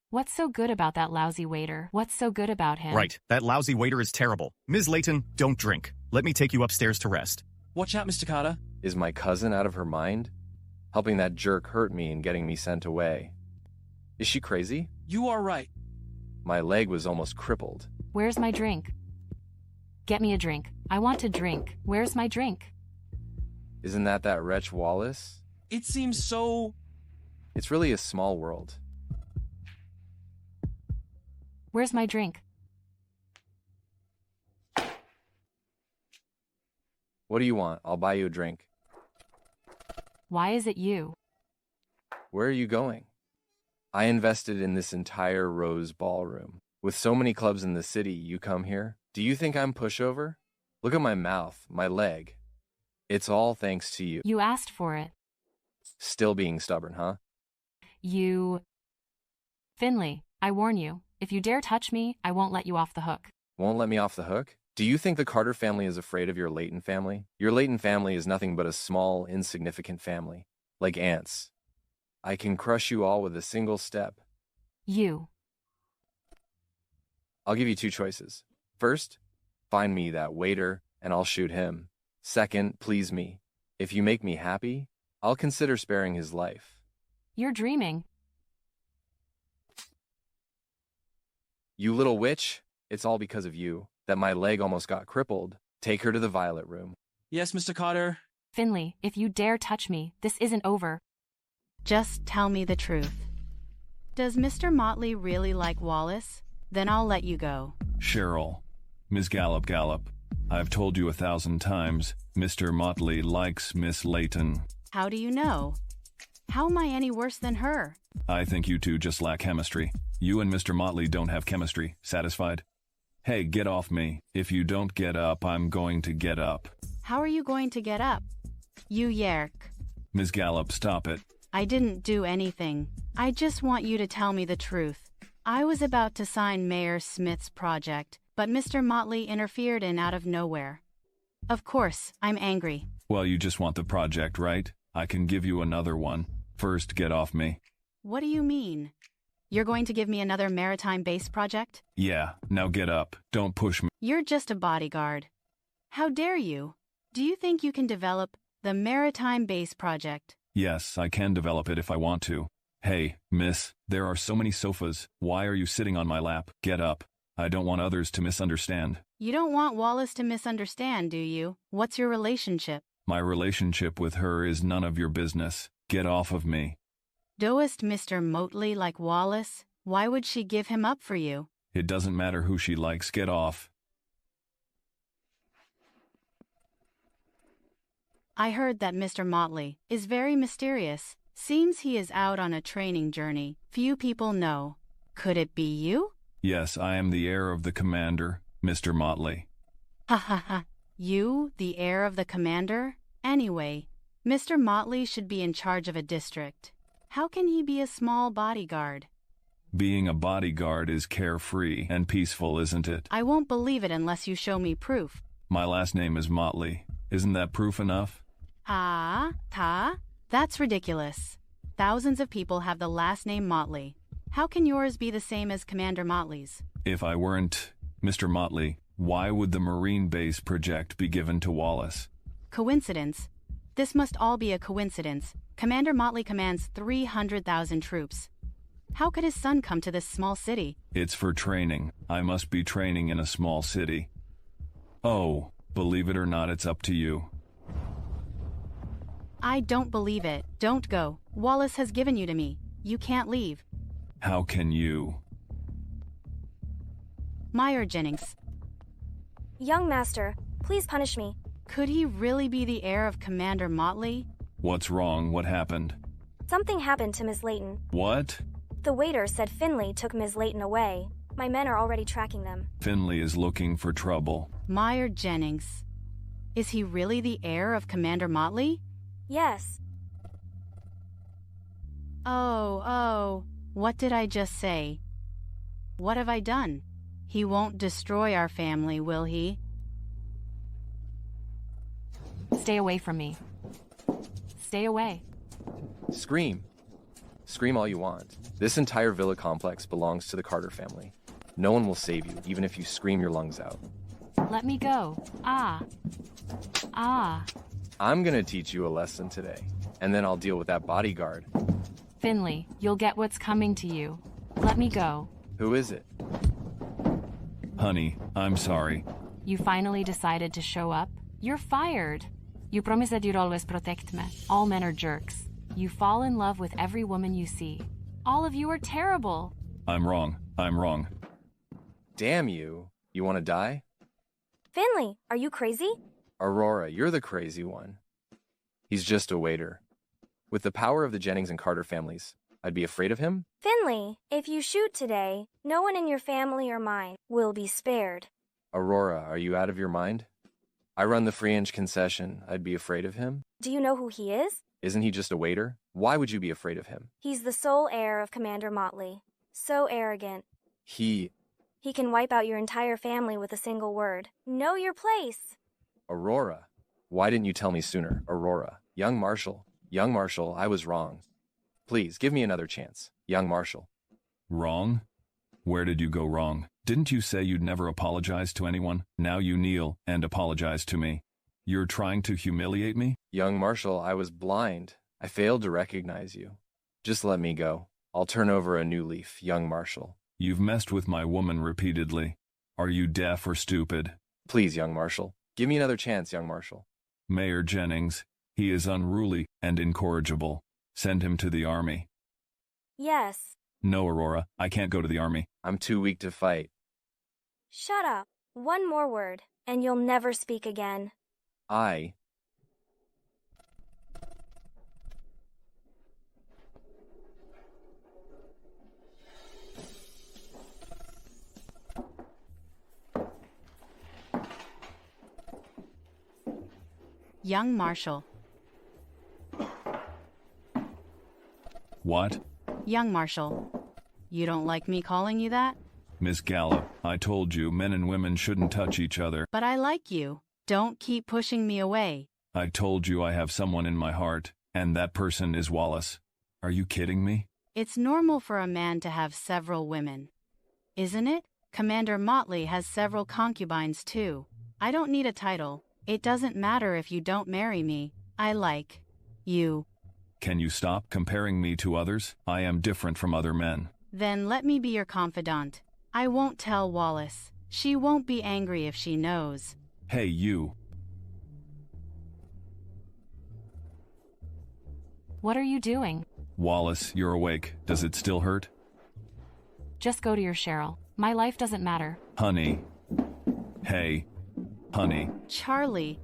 What's so good about that lousy waiter? What's so good about him? Right, that lousy waiter is terrible. Ms. Layton, don't drink. Let me take you upstairs to rest. Watch out, Mr. Carter. Is my cousin out of her mind? Helping that jerk hurt me and getting me sent away. Is she crazy? You are right. My leg was almost crippled. Where's my drink? Get me a drink. I want to drink. Where's my drink? Isn't that wretch Wallace? It seems so... It's really a small world. Where's my drink? What do you want? I'll buy you a drink. Why is it you? Where are you going? I invested in this entire Rose Ballroom. With so many clubs in the city, you come here? Do you think I'm pushover? Look at my mouth, my leg. It's all thanks to you. You asked for it. Still being stubborn, huh? You... Finley, I warn you. If you dare touch me, I won't let you off the hook. Won't let me off the hook? Do you think the Carter family is afraid of your Layton family? Your Layton family is nothing but a small, insignificant family. Like ants. I can crush you all with a single step. You. I'll give you two choices. First, find me that waiter, and I'll shoot him. Second, please me. If you make me happy, I'll consider sparing his life. You're dreaming. You little witch, it's all because of you, that my leg almost got crippled. Take her to the Violet Room. Yes, Mr. Carter. Finley, if you dare touch me, this isn't over. Just tell me the truth. Does Mr. Motley really like Wallace? Then I'll let you go. Cheryl. Ms. Gallup. I've told you 1,000 times, Mr. Motley likes Miss Layton. How do you know? How am I any worse than her? I think you two just lack chemistry. You and Mr. Motley don't have chemistry. Satisfied? Hey, get off me. If you don't get up, I'm going to get up. How are you going to get up? You yerk. Ms. Gallup, stop it. I didn't do anything. I just want you to tell me the truth. I was about to sign Mayor Smith's project, but Mr. Motley interfered in out of nowhere. Of course, I'm angry. Well, you just want the project, right? I can give you another one. First, get off me. What do you mean? You're going to give me another maritime base project? Yeah, now get up. Don't push me. You're just a bodyguard. How dare you? Do you think you can develop the maritime base project? Yes, I can develop it if I want to. Hey, miss, there are so many sofas. Why are you sitting on my lap? Get up. I don't want others to misunderstand. You don't want Wallace to misunderstand, do you? What's your relationship? My relationship with her is none of your business. Get off of me. Doest Mr. Motley like Wallace? Why would she give him up for you? It doesn't matter who she likes. Get off. I heard that Mr. Motley is very mysterious. Seems he is out on a training journey. Few people know. Could it be you? Yes, I am the heir of the commander, Mr. Motley. Ha ha ha. You, the heir of the commander? Anyway, Mr. Motley should be in charge of a district. How can he be a small bodyguard? Being a bodyguard is carefree and peaceful, isn't it? I won't believe it unless you show me proof. My last name is Motley. Isn't that proof enough? That's ridiculous. Thousands of people have the last name Motley. How can yours be the same as Commander Motley's? If I weren't Mr. Motley, why would the Marine base project be given to Wallace? Coincidence? This must all be a coincidence. Commander Motley commands 300,000 troops. How could his son come to this small city? It's for training. I must be training in a small city. Oh, believe it or not, it's up to you. I don't believe it. Don't go. Wallace has given you to me. You can't leave. How can you? Meyer Jennings. Young master, please punish me. Could he really be the heir of Commander Motley? What's wrong? What happened? Something happened to Miss Layton. What? The waiter said Finley took Miss Layton away. My men are already tracking them. Finley is looking for trouble. Meyer Jennings. Is he really the heir of Commander Motley? Yes. Oh, what did I just say? What have I done? He won't destroy our family, will he? Stay away from me. Stay away. Scream. Scream all you want. This entire villa complex belongs to the Carter family. No one will save you, even if you scream your lungs out. Let me go. I'm gonna teach you a lesson today, and then I'll deal with that bodyguard. Finley, you'll get what's coming to you. Let me go. Who is it? Honey, I'm sorry. You finally decided to show up? You're fired. You promised that you'd always protect me. All men are jerks. You fall in love with every woman you see. All of you are terrible. I'm wrong. Damn you. You wanna die? Finley, are you crazy? Aurora, you're the crazy one. He's just a waiter. With the power of the Jennings and Carter families, I'd be afraid of him? Finley, if you shoot today, no one in your family or mine will be spared. Aurora, are you out of your mind? I run the free inch concession. I'd be afraid of him? Do you know who he is? Isn't he just a waiter? Why would you be afraid of him? He's the sole heir of Commander Motley. So arrogant. He can wipe out your entire family with a single word. Know your place. Aurora. Why didn't you tell me sooner? Aurora. Young Marshal, I was wrong. Please, give me another chance. Young Marshal. Wrong? Where did you go wrong? Didn't you say you'd never apologize to anyone? Now you kneel and apologize to me. You're trying to humiliate me? Young Marshal, I was blind. I failed to recognize you. Just let me go. I'll turn over a new leaf, Young Marshal. You've messed with my woman repeatedly. Are you deaf or stupid? Please, Young Marshal. Give me another chance, Young Marshal. Mayor Jennings, he is unruly and incorrigible. Send him to the army. Yes. No, Aurora, I can't go to the army. I'm too weak to fight. Shut up. One more word, and you'll never speak again. Young Marshal. What? Young Marshal. You don't like me calling you that? Miss Gala, I told you men and women shouldn't touch each other. But I like you. Don't keep pushing me away. I told you I have someone in my heart, and that person is Wallace. Are you kidding me? It's normal for a man to have several women. Isn't it? Commander Motley has several concubines too. I don't need a title. It doesn't matter if you don't marry me. I like you. Can you stop comparing me to others? I am different from other men. Then let me be your confidant. I won't tell Wallace. She won't be angry if she knows. Hey, you. What are you doing? Wallace, you're awake. Does it still hurt? Just go to your Cheryl. My life doesn't matter. Honey. Hey. Honey. Charlie.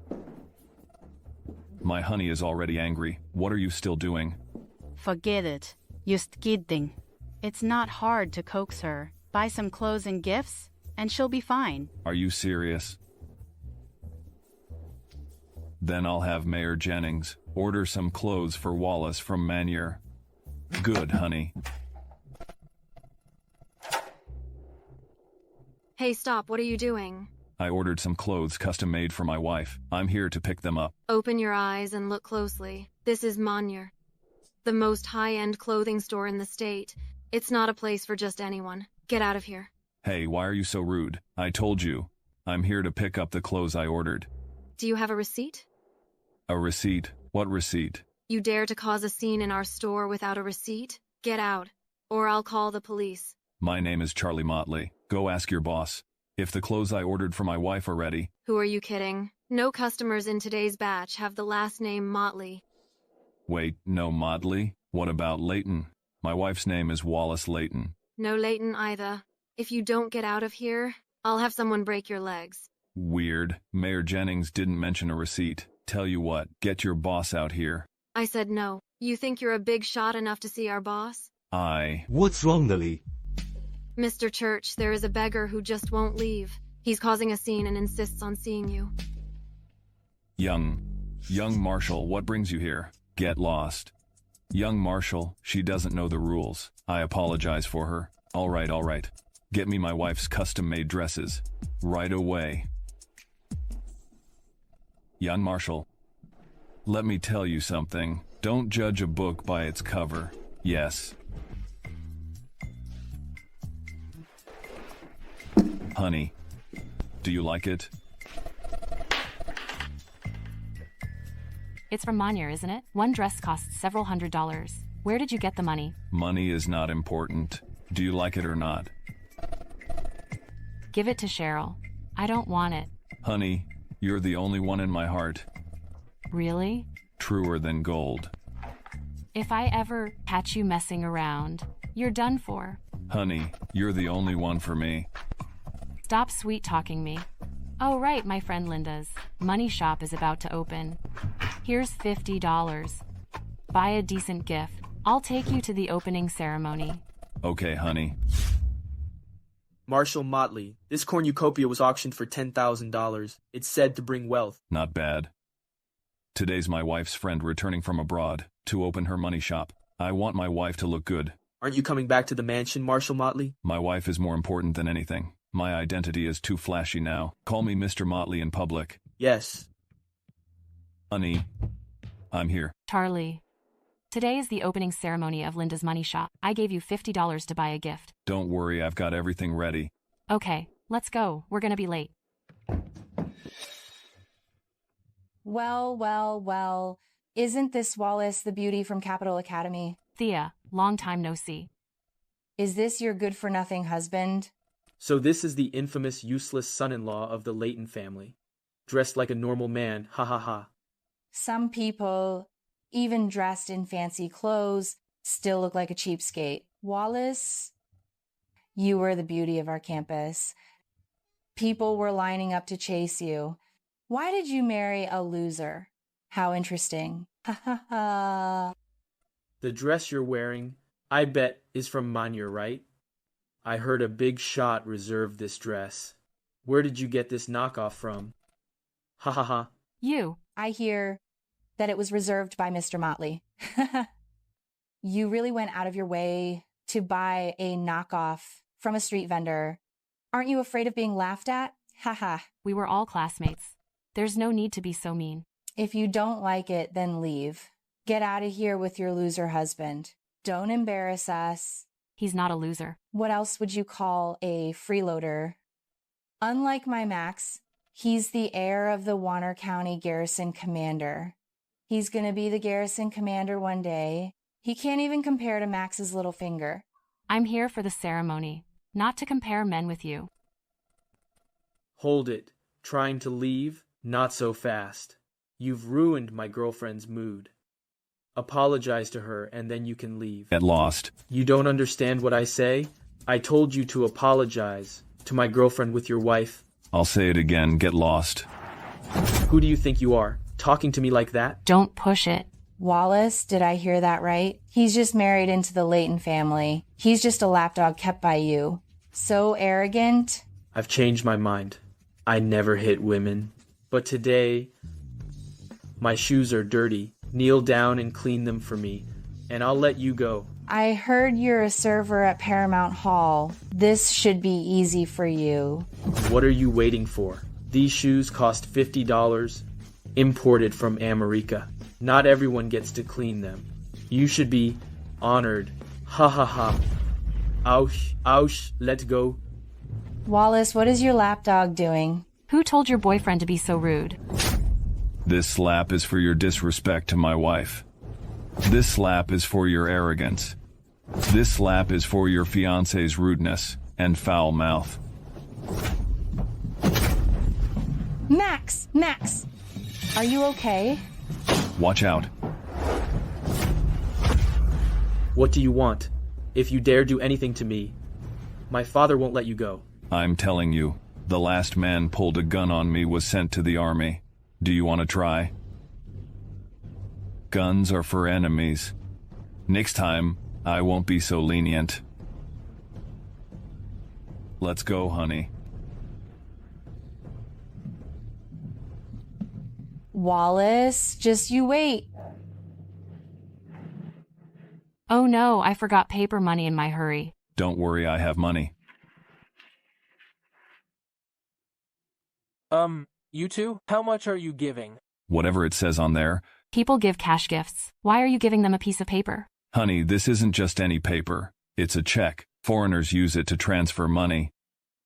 My honey is already angry. What are you still doing? Forget it. Just kidding. It's not hard to coax her. Buy some clothes and gifts, and she'll be fine. Are you serious? Then I'll have Mayor Jennings order some clothes for Wallace from Manier. Good, honey. Hey, stop. What are you doing? I ordered some clothes custom made for my wife. I'm here to pick them up. Open your eyes and look closely. This is Manier, the most high-end clothing store in the state. It's not a place for just anyone. Get out of here. Hey, why are you so rude? I told you. I'm here to pick up the clothes I ordered. Do you have a receipt? A receipt? What receipt? You dare to cause a scene in our store without a receipt? Get out, or I'll call the police. My name is Charlie Motley. Go ask your boss. If the clothes I ordered for my wife are ready. Who are you kidding? No customers in today's batch have the last name Motley. Wait, no Motley? What about Layton? My wife's name is Wallace Layton. No Layton either. If you don't get out of here, I'll have someone break your legs. Weird. Mayor Jennings didn't mention a receipt. Tell you what, get your boss out here. I said no. You think you're a big shot enough to see our boss? What's wrong, Lily? Mr. Church, there is a beggar who just won't leave. He's causing a scene and insists on seeing you. Young Marshall, what brings you here? Get lost. Young Marshall, she doesn't know the rules. I apologize for her. All right. Get me my wife's custom-made dresses. Right away. Young Marshall. Let me tell you something. Don't judge a book by its cover. Yes. Honey, do you like it? It's from Manier, isn't it? One dress costs several $100s. Where did you get the money? Money is not important. Do you like it or not? Give it to Cheryl. I don't want it. Honey, you're the only one in my heart. Really? Truer than gold. If I ever catch you messing around, you're done for. Honey, you're the only one for me. Stop sweet-talking me. Oh, right, my friend Linda's money shop is about to open. Here's $50. Buy a decent gift. I'll take you to the opening ceremony. Okay, honey. Marshall Motley. This cornucopia was auctioned for $10,000. It's said to bring wealth. Not bad. Today's my wife's friend returning from abroad to open her money shop. I want my wife to look good. Aren't you coming back to the mansion, Marshall Motley? My wife is more important than anything. My identity is too flashy now. Call me Mr. Motley in public. Yes. Honey, I'm here. Charlie. Today is the opening ceremony of Linda's money shop. I gave you $50 to buy a gift. Don't worry, I've got everything ready. Okay, let's go. We're gonna be late. Well. Isn't this Wallace the beauty from Capital Academy? Thea, long time no see. Is this your good-for-nothing husband? So this is the infamous useless son-in-law of the Layton family. Dressed like a normal man, ha ha ha. Some people, even dressed in fancy clothes, still look like a cheapskate. Wallace, you were the beauty of our campus. People were lining up to chase you. Why did you marry a loser? How interesting. Ha ha ha. The dress you're wearing, I bet, is from Manier, right? I heard a big shot reserved this dress. Where did you get this knockoff from? Ha ha ha. You. I hear that it was reserved by Mr. Motley. You really went out of your way to buy a knockoff from a street vendor. Aren't you afraid of being laughed at? Ha ha. We were all classmates. There's no need to be so mean. If you don't like it, then leave. Get out of here with your loser husband. Don't embarrass us. He's not a loser. What else would you call a freeloader? Unlike my Max, He's the heir of the Warner County Garrison Commander. He's going to be the Garrison Commander one day. He can't even compare to Max's little finger. I'm here for the ceremony, not to compare men with you. Hold it. Trying to leave? Not so fast. You've ruined my girlfriend's mood. Apologize to her and then you can leave. Get lost. You don't understand what I say? I told you to apologize to my girlfriend with your wife. I'll say it again, get lost. Who do you think you are? Talking to me like that? Don't push it. Wallace, did I hear that right? He's just married into the Leighton family. He's just a lapdog kept by you. So arrogant. I've changed my mind. I never hit women. But today, my shoes are dirty. Kneel down and clean them for me, and I'll let you go. I heard you're a server at Paramount Hall. This should be easy for you. What are you waiting for? These shoes cost $50, imported from America. Not everyone gets to clean them. You should be honored. Ha ha ha. Ouch, ouch, let's go. Wallace, what is your lapdog doing? Who told your boyfriend to be so rude? This slap is for your disrespect to my wife. This slap is for your arrogance. This slap is for your fiancé's rudeness and foul mouth. Max! Max! Are you okay? Watch out. What do you want? If you dare do anything to me, my father won't let you go. I'm telling you, the last man pulled a gun on me was sent to the army. Do you want to try? Guns are for enemies. Next time, I won't be so lenient. Let's go, honey. Wallace, just you wait. Oh no, I forgot paper money in my hurry. Don't worry, I have money. You two? How much are you giving? Whatever it says on there. People give cash gifts. Why are you giving them a piece of paper? Honey, this isn't just any paper. It's a check. Foreigners use it to transfer money.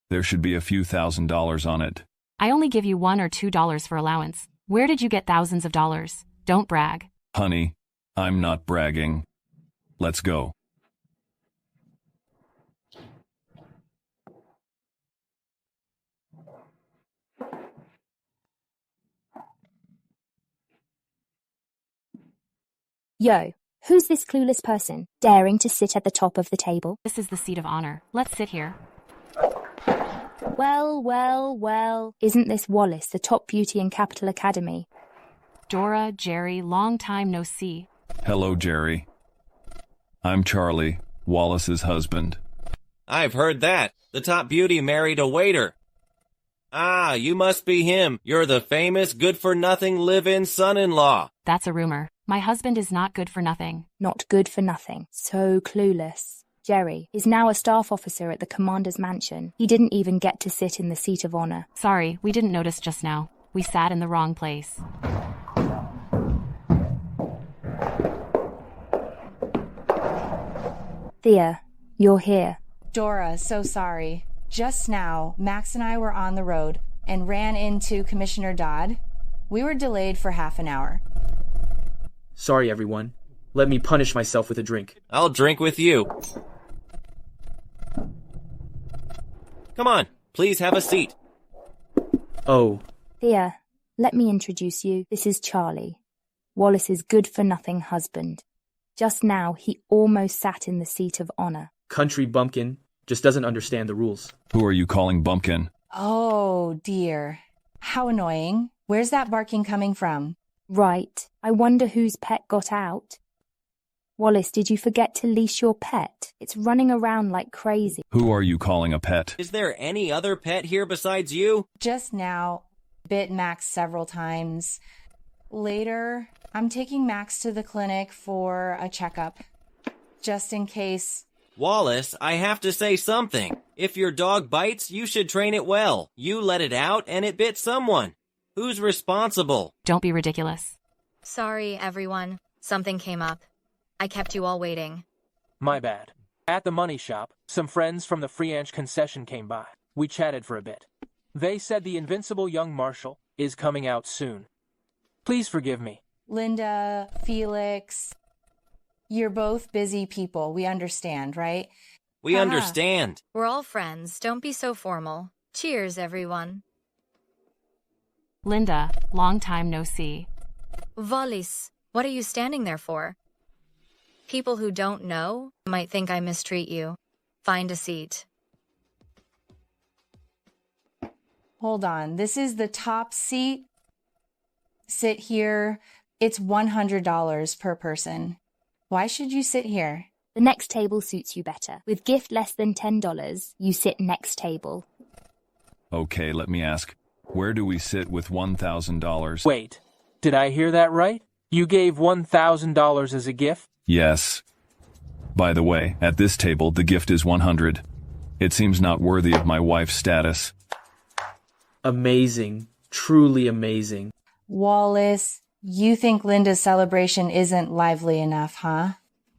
There should be a few $1,000s on it. I only give you $1 or $2 for allowance. Where did you get thousands of dollars? Don't brag. Honey, I'm not bragging. Let's go. Yo, who's this clueless person, daring to sit at the top of the table? This is the seat of honor. Let's sit here. Well. Isn't this Wallace, the top beauty in Capital Academy? Dora, Jerry, long time no see. Hello, Jerry. I'm Charlie, Wallace's husband. I've heard that. The top beauty married a waiter. Ah, you must be him. You're the famous good-for-nothing live-in son-in-law. That's a rumor. My husband is not good for nothing. Not good for nothing. So clueless. Jerry is now a staff officer at the commander's mansion. He didn't even get to sit in the seat of honor. Sorry, we didn't notice just now. We sat in the wrong place. Thea, you're here. Dora, so sorry. Just now, Max and I were on the road and ran into Commissioner Dodd. We were delayed for half an hour. Sorry, everyone. Let me punish myself with a drink. I'll drink with you. Come on, please have a seat. Oh. Thea, let me introduce you. This is Charlie, Wallace's good-for-nothing husband. Just now, he almost sat in the seat of honor. Country bumpkin just doesn't understand the rules. Who are you calling bumpkin? Oh, dear. How annoying. Where's that barking coming from? Right. I wonder whose pet got out. Wallace, did you forget to leash your pet? It's running around like crazy. Who are you calling a pet? Is there any other pet here besides you? Just now, bit Max several times. Later, I'm taking Max to the clinic for a checkup. Just in case. Wallace, I have to say something. If your dog bites, you should train it well. You let it out and it bit someone. Who's responsible? Don't be ridiculous. Sorry, everyone. Something came up. I kept you all waiting. My bad. At the money shop, some friends from the Free Inch concession came by. We chatted for a bit. They said the invincible young Marshal is coming out soon. Please forgive me. Linda, Felix, you're both busy people. We understand, right? We understand. We're all friends. Don't be so formal. Cheers, everyone. Linda, long time no see. Wallace, what are you standing there for? People who don't know might think I mistreat you. Find a seat. Hold on. This is the top seat. Sit here. It's $100 per person. Why should you sit here? The next table suits you better. With gift less than $10, you sit next table. Okay, let me ask. Where do we sit with $1,000? Wait, did I hear that right? You gave $1,000 as a gift? Yes. By the way, at this table, the gift is $100. It seems not worthy of my wife's status. Amazing. Truly amazing. Wallace, you think Linda's celebration isn't lively enough, huh?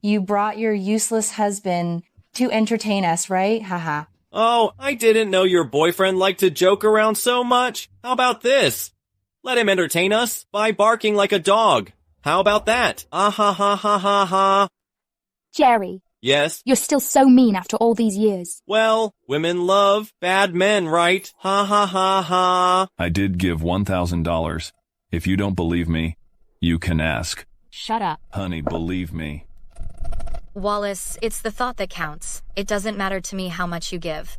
You brought your useless husband to entertain us, right? Haha. Oh, I didn't know your boyfriend liked to joke around so much. How about this? Let him entertain us by barking like a dog. How about that? Ah ha ha ha ha ha. Jerry. Yes? You're still so mean after all these years. Well, women love bad men, right? Ha ha ha ha. I did give $1,000. If you don't believe me, you can ask. Shut up. Honey, believe me. Wallace, it's the thought that counts. It doesn't matter to me how much you give.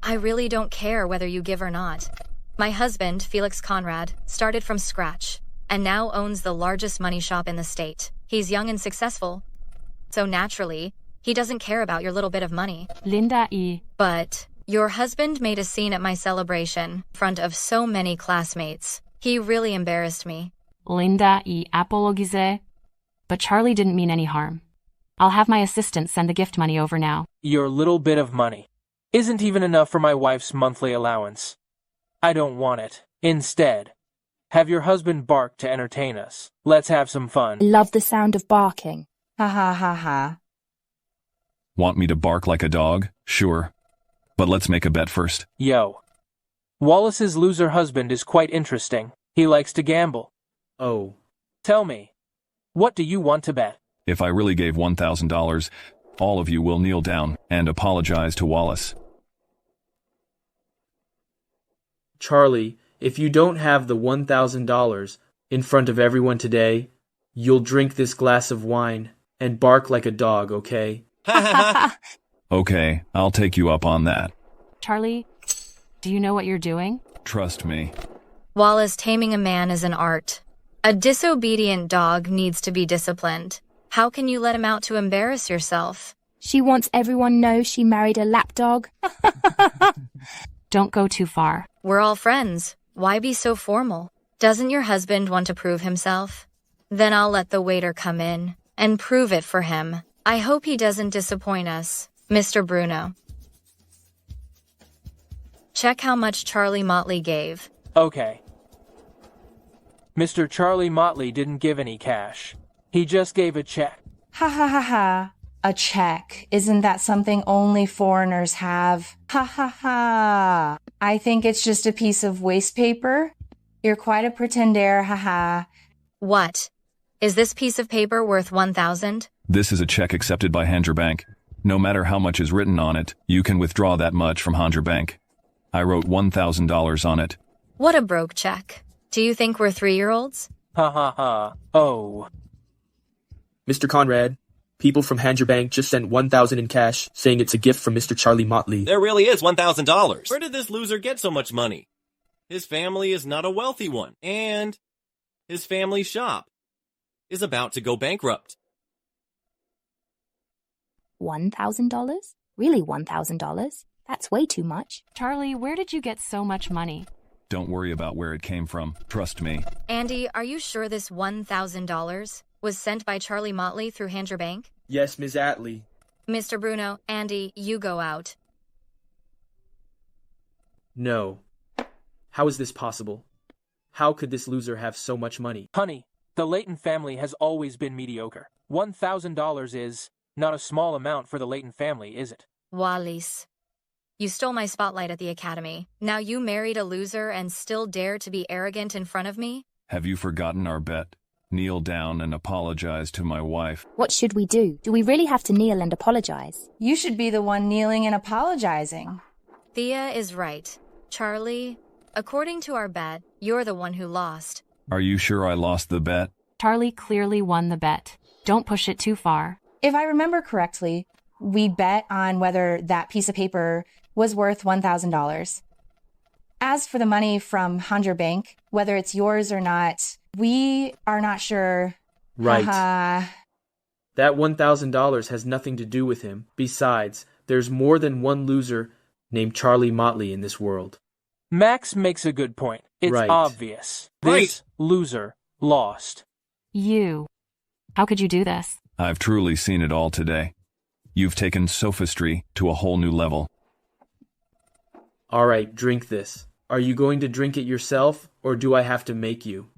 I really don't care whether you give or not. My husband, Felix Conrad, started from scratch and now owns the largest money shop in the state. He's young and successful, so naturally, he doesn't care about your little bit of money. Linda y. But your husband made a scene at my celebration in front of so many classmates. He really embarrassed me. Linda y apologize. But Charlie didn't mean any harm. I'll have my assistant send the gift money over now. Your little bit of money isn't even enough for my wife's monthly allowance. I don't want it. Instead, have your husband bark to entertain us. Let's have some fun. Love the sound of barking. Ha ha ha ha. Want me to bark like a dog? Sure. But let's make a bet first. Yo. Wallace's loser husband is quite interesting. He likes to gamble. Oh. Tell me, what do you want to bet? If I really gave $1,000, all of you will kneel down and apologize to Wallace. Charlie, if you don't have the $1,000 in front of everyone today, you'll drink this glass of wine and bark like a dog, okay? Okay, I'll take you up on that. Charlie, do you know what you're doing? Trust me. Wallace, taming a man is an art. A disobedient dog needs to be disciplined. How can you let him out to embarrass yourself? She wants everyone know she married a lapdog. Don't go too far. We're all friends. Why be so formal? Doesn't your husband want to prove himself? Then I'll let the waiter come in and prove it for him. I hope he doesn't disappoint us, Mr. Bruno. Check how much Charlie Motley gave. Okay. Mr. Charlie Motley didn't give any cash. He just gave a check. Ha ha ha ha. A check. Isn't that something only foreigners have? Ha ha ha. I think it's just a piece of waste paper. You're quite a pretender, ha ha. What? Is this piece of paper worth $1,000? This is a check accepted by Hanger Bank. No matter how much is written on it, you can withdraw that much from Hanger Bank. I wrote $1,000 on it. What a broke check. Do you think we're 3-year-olds? Ha ha ha. Oh. Mr. Conrad, people from Hanger Bank just sent $1,000 in cash, saying it's a gift from Mr. Charlie Motley. There really is $1,000. Where did this loser get so much money? His family is not a wealthy one, and his family shop is about to go bankrupt. $1,000? Really $1,000? That's way too much. Charlie, where did you get so much money? Don't worry about where it came from. Trust me. Andy, are you sure this $1,000 was sent by Charlie Motley through Hanger Bank? Yes, Ms. Atlee. Mr. Bruno, Andy, you go out. No. How is this possible? How could this loser have so much money? Honey, the Layton family has always been mediocre. $1,000 is not a small amount for the Layton family, is it? Wallace, You stole my spotlight at the academy. Now you married a loser and still dare to be arrogant in front of me? Have you forgotten our bet? Kneel down and apologize to my wife. What should we do? Do we really have to kneel and apologize? You should be the one kneeling and apologizing. Thea is right. Charlie, according to our bet, you're the one who lost. Are you sure I lost the bet? Charlie clearly won the bet. Don't push it too far. If I remember correctly, we bet on whether that piece of paper was worth $1,000. As for the money from Hanjar Bank, whether it's yours or not, we are not sure. Right. Haha. That $1,000 has nothing to do with him. Besides, there's more than one loser named Charlie Motley in this world. Max makes a good point. It's Right. obvious. Right. This loser lost. You. How could you do this? I've truly seen it all today. You've taken sophistry to a whole new level. All right, drink this. Are you going to drink it yourself, or do I have to make you?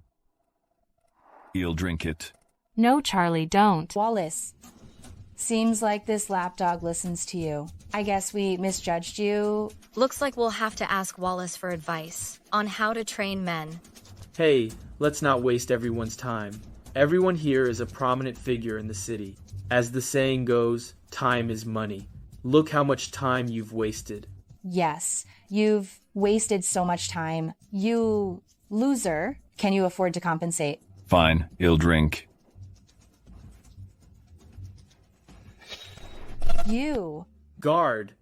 You'll drink it. No, Charlie, don't. Wallace, seems like this lapdog listens to you. I guess we misjudged you. Looks like we'll have to ask Wallace for advice on how to train men. Hey, let's not waste everyone's time. Everyone here is a prominent figure in the city. As the saying goes, time is money. Look how much time you've wasted. Yes, you've wasted so much time. You loser, can you afford to compensate? Fine, you'll drink. You. Guard.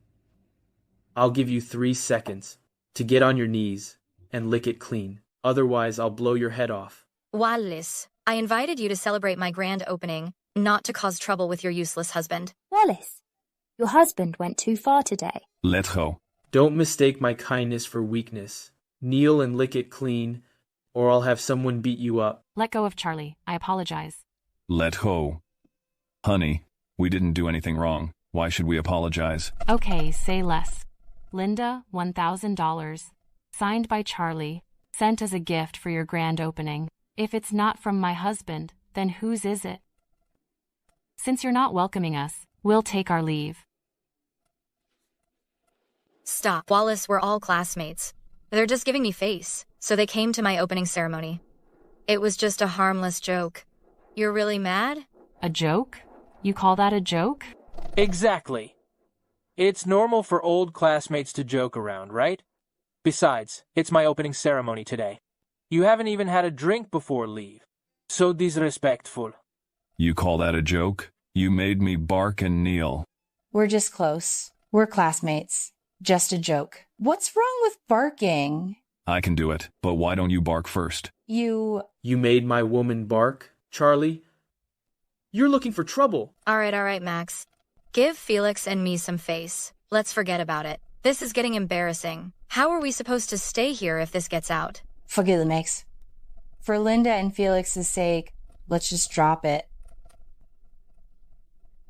I'll give you 3 seconds to get on your knees and lick it clean. Otherwise, I'll blow your head off. Wallace, I invited you to celebrate my grand opening, not to cause trouble with your useless husband. Wallace, your husband went too far today. Let's go. Don't mistake my kindness for weakness. Kneel and lick it clean, or I'll have someone beat you up. Let go of Charlie. I apologize. Let go. Honey, we didn't do anything wrong. Why should we apologize? Okay, say less. Linda, $1,000. Signed by Charlie. Sent as a gift for your grand opening. If it's not from my husband, then whose is it? Since you're not welcoming us, we'll take our leave. Stop. Wallace, we're all classmates. They're just giving me face, so they came to my opening ceremony. It was just a harmless joke. You're really mad? A joke? You call that a joke? Exactly. It's normal for old classmates to joke around, right? Besides, it's my opening ceremony today. You haven't even had a drink before leave. So disrespectful. You call that a joke? You made me bark and kneel. We're just close. We're classmates. Just a joke. What's wrong with barking? I can do it, but why don't you bark first? You made my woman bark, Charlie? You're looking for trouble. All right, Max. Give Felix and me some face. Let's forget about it. This is getting embarrassing. How are we supposed to stay here if this gets out? Forget it, Max. For Linda and Felix's sake, let's just drop it.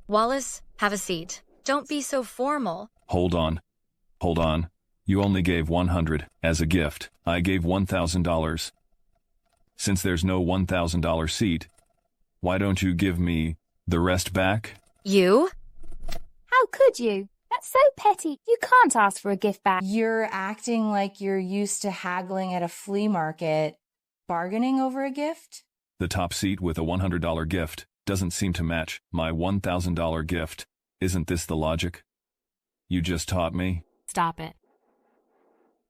Wallace, have a seat. Don't be so formal. Hold on. You only gave $100 as a gift. I gave $1,000. Since there's no $1,000 seat, why don't you give me the rest back? You? How could you? That's so petty. You can't ask for a gift back. You're acting like you're used to haggling at a flea market. Bargaining over a gift? The top seat with a $100 gift doesn't seem to match my $1,000 gift. Isn't this the logic? You just taught me. Stop it.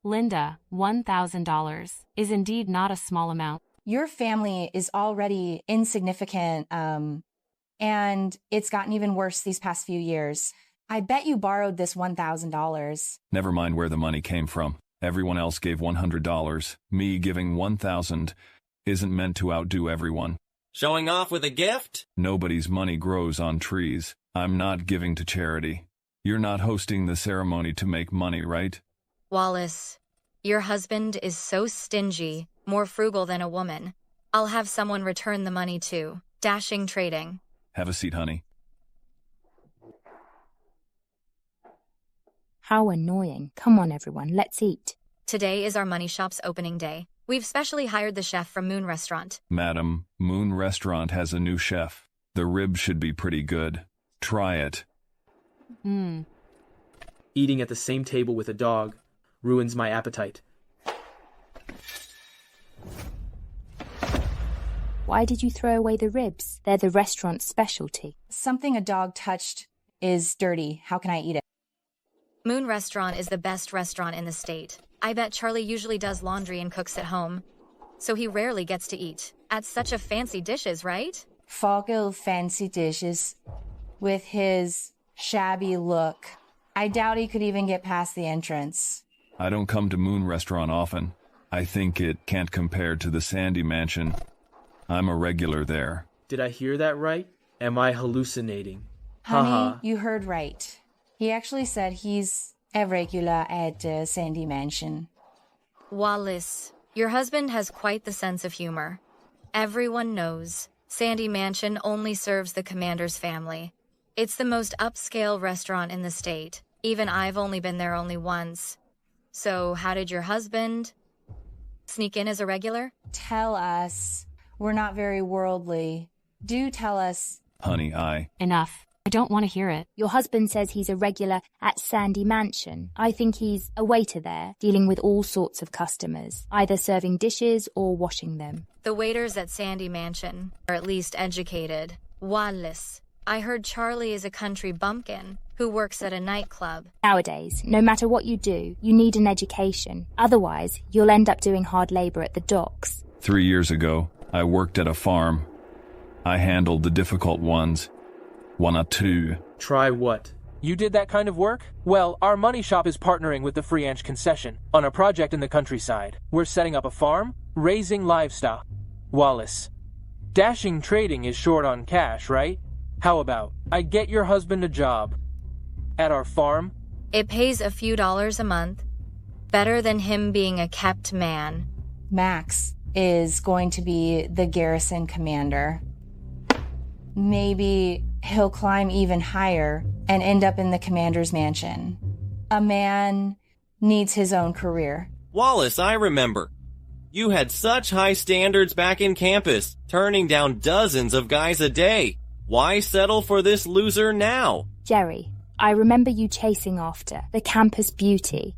Linda, $1,000 is indeed not a small amount. Your family is already insignificant, and it's gotten even worse these past few years. I bet you borrowed this $1,000. Never mind where the money came from. Everyone else gave $100. Me giving $1,000 isn't meant to outdo everyone. Showing off with a gift? Nobody's money grows on trees. I'm not giving to charity. You're not hosting the ceremony to make money, right? Wallace, your husband is so stingy, more frugal than a woman. I'll have someone return the money too. Dashing trading. Have a seat, honey. How annoying. Come on, everyone, let's eat. Today is our money shop's opening day. We've specially hired the chef from Moon Restaurant. Madam, Moon Restaurant has a new chef. The rib should be pretty good. Try it. Eating at the same table with a dog ruins my appetite. Why did you throw away the ribs? They're the restaurant's specialty. Something a dog touched is dirty. How can I eat it? Moon Restaurant is the best restaurant in the state. I bet Charlie usually does laundry and cooks at home, so he rarely gets to eat at such a fancy dishes, right? Fogel fancy dishes with his shabby look. I doubt he could even get past the entrance. I don't come to Moon Restaurant often. I think it can't compare to the Sandy Mansion. I'm a regular there. Did I hear that right? Am I hallucinating? Honey, you heard right. He actually said he's a regular at Sandy Mansion. Wallace, your husband has quite the sense of humor. Everyone knows Sandy Mansion only serves the commander's family. It's the most upscale restaurant in the state. Even I've only been there only once. So how did your husband sneak in as a regular? Tell us. We're not very worldly. Do tell us. Honey, Enough. I don't want to hear it. Your husband says he's a regular at Sandy Mansion. I think he's a waiter there, dealing with all sorts of customers, either serving dishes or washing them. The waiters at Sandy Mansion are at least educated. Wallace, I heard Charlie is a country bumpkin who works at a nightclub. Nowadays, no matter what you do, you need an education. Otherwise, you'll end up doing hard labor at the docks. 3 years ago, I worked at a farm. I handled the difficult ones. One or two. Try what? You did that kind of work? Well, our money shop is partnering with the Free Inch Concession on a project in the countryside. We're setting up a farm, raising livestock. Wallace, dashing trading is short on cash, right? How about I get your husband a job at our farm? It pays a few dollars a month. Better than him being a kept man. Max is going to be the garrison commander. Maybe he'll climb even higher and end up in the commander's mansion. A man needs his own career. Wallace, I remember. You had such high standards back in campus, turning down dozens of guys a day. Why settle for this loser now? Jerry, I remember you chasing after the campus beauty.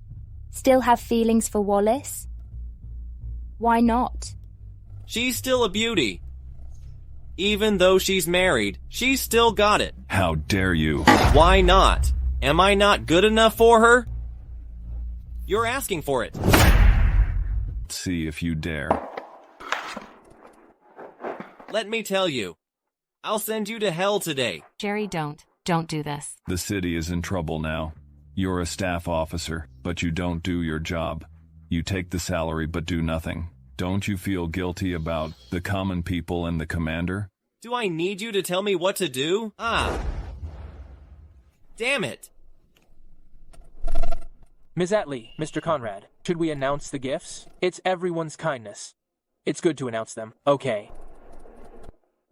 Still have feelings for Wallace? Why not? She's still a beauty. Even though she's married, she's still got it. How dare you? Why not? Am I not good enough for her? You're asking for it. Let's see if you dare. Let me tell you. I'll send you to hell today. Jerry, don't. Don't do this. The city is in trouble now. You're a staff officer, but you don't do your job. You take the salary but do nothing. Don't you feel guilty about the common people and the commander? Do I need you to tell me what to do? Damn it. Ms. Atlee, Mr. Conrad, should we announce the gifts? It's everyone's kindness. It's good to announce them. Okay.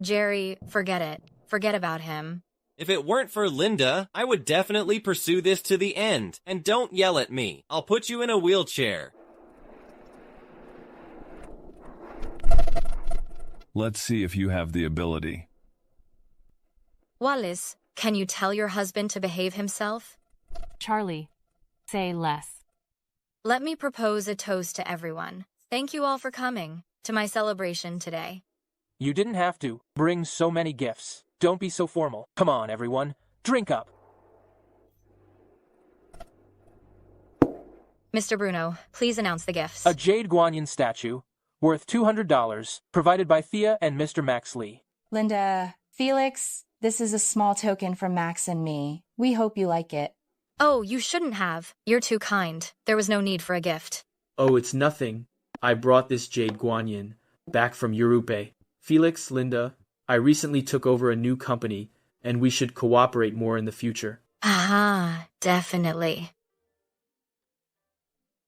Jerry, forget it. Forget about him. If it weren't for Linda, I would definitely pursue this to the end. And don't yell at me. I'll put you in a wheelchair. Let's see if you have the ability. Wallace, can you tell your husband to behave himself? Charlie, say less. Let me propose a toast to everyone. Thank you all for coming to my celebration today. You didn't have to bring so many gifts. Don't be so formal. Come on, everyone. Drink up. Mr. Bruno, please announce the gifts. A jade guanyin statue worth $200, provided by Thea and Mr. Max Lee. Linda, Felix, this is a small token from Max and me. We hope you like it. Oh, you shouldn't have. You're too kind. There was no need for a gift. Oh, it's nothing. I brought this jade guanyin back from Erupt. Felix, Linda, I recently took over a new company, and we should cooperate more in the future. Aha, definitely.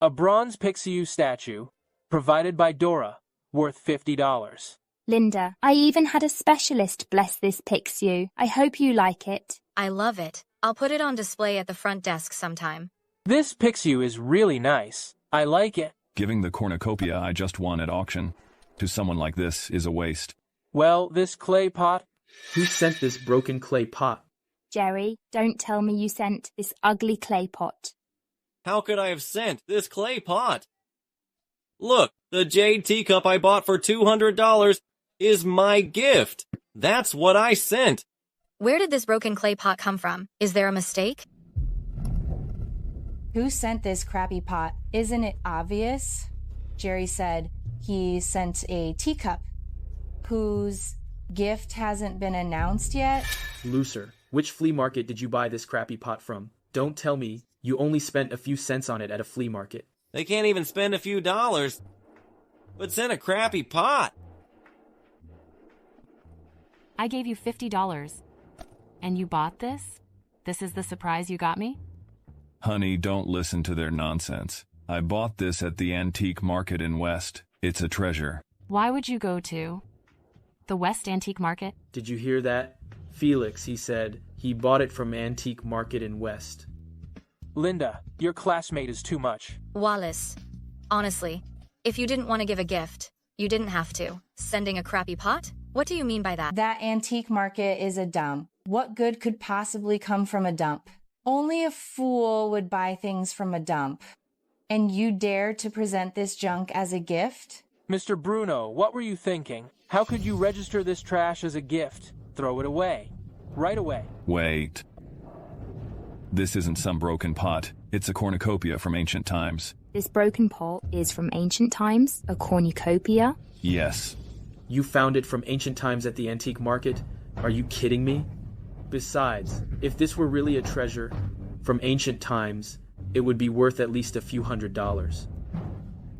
A bronze Pixiu statue, provided by Dora, worth $50. Linda, I even had a specialist bless this Pixiu. I hope you like it. I love it. I'll put it on display at the front desk sometime. This Pixiu is really nice. I like it. Giving the cornucopia I just won at auction to someone like this is a waste. Well, this clay pot... Who sent this broken clay pot? Jerry, don't tell me you sent this ugly clay pot. How could I have sent this clay pot? Look, the jade teacup I bought for $200 is my gift. That's what I sent. Where did this broken clay pot come from? Is there a mistake? Who sent this crappy pot? Isn't it obvious? Jerry said he sent a teacup whose gift hasn't been announced yet. Looser. Which flea market did you buy this crappy pot from? Don't tell me you only spent a few cents on it at a flea market. They can't even spend a few dollars, but send a crappy pot. I gave you $50. And you bought this? This is the surprise you got me? Honey, don't listen to their nonsense. I bought this at the antique market in West. It's a treasure. Why would you go to the West Antique Market? Did you hear that? Felix, he said, he bought it from Antique Market in West. Linda, your classmate is too much. Wallace, honestly, if you didn't want to give a gift, you didn't have to. Sending a crappy pot? What do you mean by that? That antique market is a dump. What good could possibly come from a dump? Only a fool would buy things from a dump. And you dare to present this junk as a gift? Mr. Bruno, what were you thinking? How could you register this trash as a gift? Throw it away. Right away. Wait. This isn't some broken pot. It's a cornucopia from ancient times. This broken pot is from ancient times? A cornucopia? Yes. You found it from ancient times at the antique market? Are you kidding me? Besides, if this were really a treasure from ancient times, it would be worth at least a few $100s.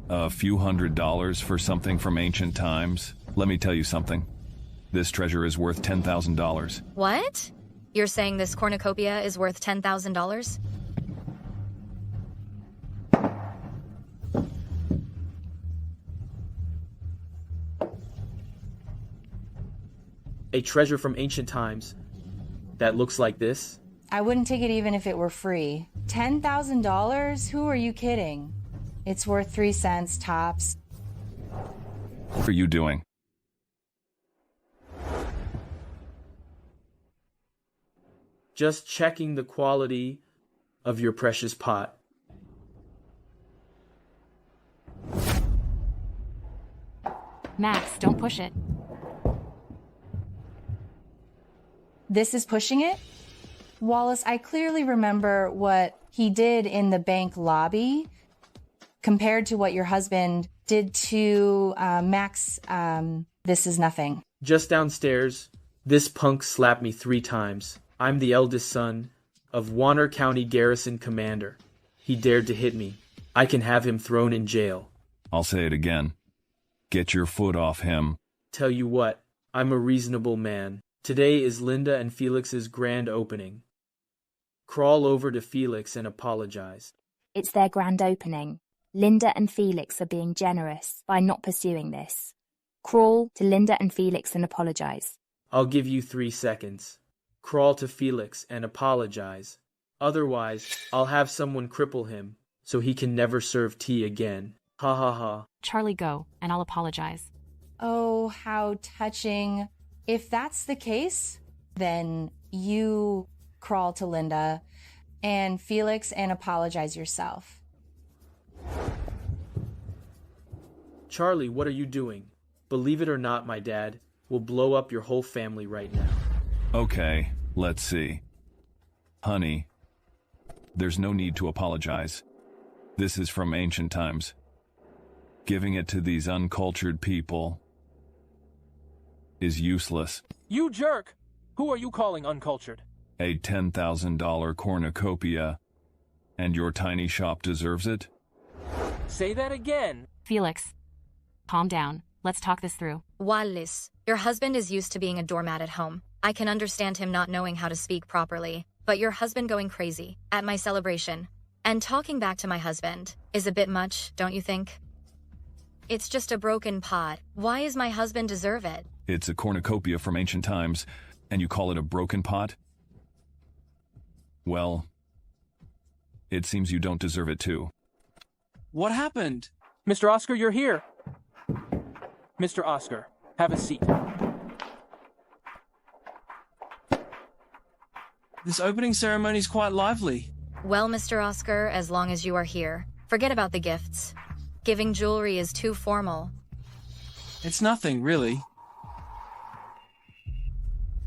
A few $100s for something from ancient times? Let me tell you something. This treasure is worth $10,000. What? You're saying this cornucopia is worth $10,000? A treasure from ancient times that looks like this? I wouldn't take it even if it were free. $10,000? Who are you kidding? It's worth 3 cents tops. What are you doing? Just checking the quality of your precious pot. Max, don't push it. This is pushing it? Wallace, I clearly remember what he did in the bank lobby compared to what your husband did to Max. This is nothing. Just downstairs, this punk slapped me 3 times. I'm the eldest son of Warner County Garrison Commander. He dared to hit me. I can have him thrown in jail. I'll say it again. Get your foot off him. Tell you what, I'm a reasonable man. Today is Linda and Felix's grand opening. Crawl over to Felix and apologize. It's their grand opening. Linda and Felix are being generous by not pursuing this. Crawl to Linda and Felix and apologize. I'll give you 3 seconds. Crawl to Felix and apologize. Otherwise, I'll have someone cripple him so he can never serve tea again. Ha ha ha. Charlie, go, and I'll apologize. Oh, how touching. If that's the case, then you crawl to Linda and Felix and apologize yourself. Charlie, what are you doing? Believe it or not, my dad will blow up your whole family right now. Okay, let's see. Honey, there's no need to apologize. This is from ancient times. Giving it to these uncultured people is useless. You jerk! Who are you calling uncultured? A $10,000 cornucopia, and your tiny shop deserves it? Say that again. Felix, calm down. Let's talk this through. Wallace, your husband is used to being a doormat at home. I can understand him not knowing how to speak properly, but your husband going crazy at my celebration and talking back to my husband is a bit much, don't you think? It's just a broken pot. Why does my husband deserve it? It's a cornucopia from ancient times, and you call it a broken pot? Well, it seems you don't deserve it too. What happened? Mr. Oscar, you're here. Mr. Oscar, have a seat. This opening ceremony's quite lively. Well, Mr. Oscar, as long as you are here, forget about the gifts. Giving jewelry is too formal. It's nothing, really.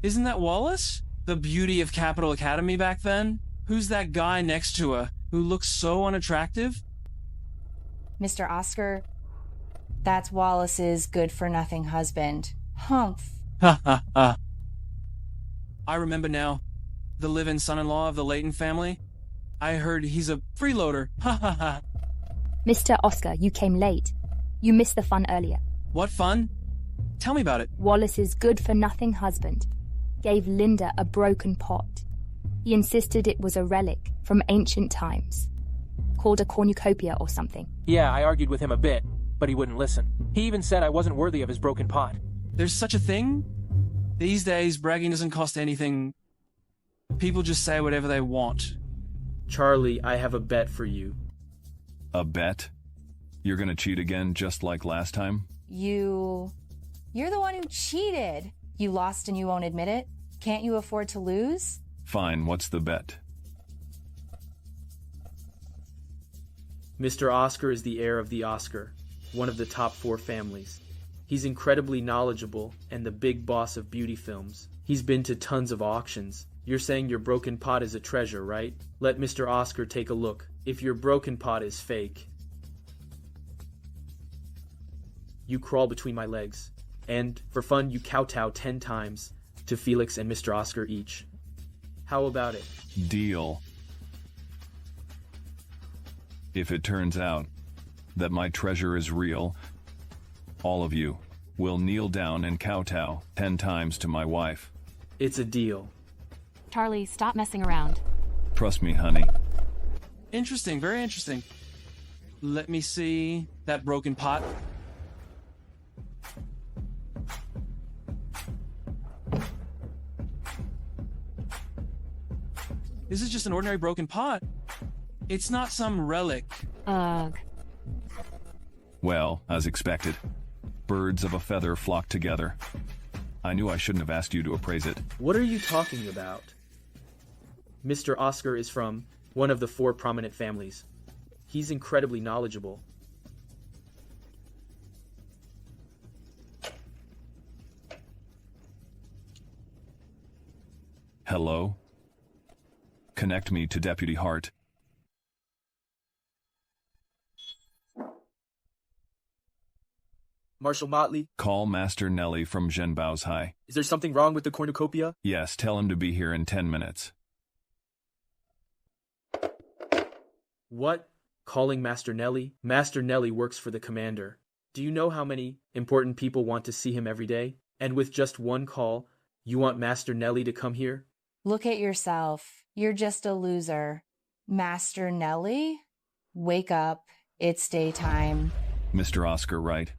Isn't that Wallace? The beauty of Capital Academy back then? Who's that guy next to her who looks so unattractive? Mr. Oscar, that's Wallace's good-for-nothing husband. Humph. Ha ha ha. I remember now. The live-in son-in-law of the Leighton family. I heard he's a freeloader. Ha ha ha. Mr. Oscar, you came late. You missed the fun earlier. What fun? Tell me about it. Wallace's good-for-nothing husband gave Linda a broken pot. He insisted it was a relic from ancient times, called a cornucopia or something. Yeah, I argued with him a bit, but he wouldn't listen. He even said I wasn't worthy of his broken pot. There's such a thing? These days, bragging doesn't cost anything. People just say whatever they want. Charlie, I have a bet for you. A bet? You're gonna cheat again just like last time? You're the one who cheated. You lost and you won't admit it? Can't you afford to lose? Fine, what's the bet? Mr. Oscar is the heir of the Oscar, one of the top 4 families. He's incredibly knowledgeable and the big boss of beauty films. He's been to tons of auctions. You're saying your broken pot is a treasure, right? Let Mr. Oscar take a look. If your broken pot is fake, you crawl between my legs. And, for fun, you kowtow 10 times to Felix and Mr. Oscar each. How about it? Deal. If it turns out that my treasure is real, all of you will kneel down and kowtow 10 times to my wife. It's a deal. Charlie, stop messing around. Trust me, honey. Interesting, very interesting. Let me see that broken pot. This is just an ordinary broken pot. It's not some relic. Ugh. Well, as expected, birds of a feather flock together. I knew I shouldn't have asked you to appraise it. What are you talking about? Mr. Oscar is from one of the 4 prominent families. He's incredibly knowledgeable. Hello? Connect me to Deputy Hart. Marshal Motley? Call Master Nelly from Zhenbao's High. Is there something wrong with the cornucopia? Yes, tell him to be here in 10 minutes. What? Calling Master Nelly? Master Nelly works for the commander. Do you know how many important people want to see him every day? And with just one call, you want Master Nelly to come here? Look at yourself. You're just a loser. Master Nelly? Wake up. It's daytime. Mr. Oscar, right?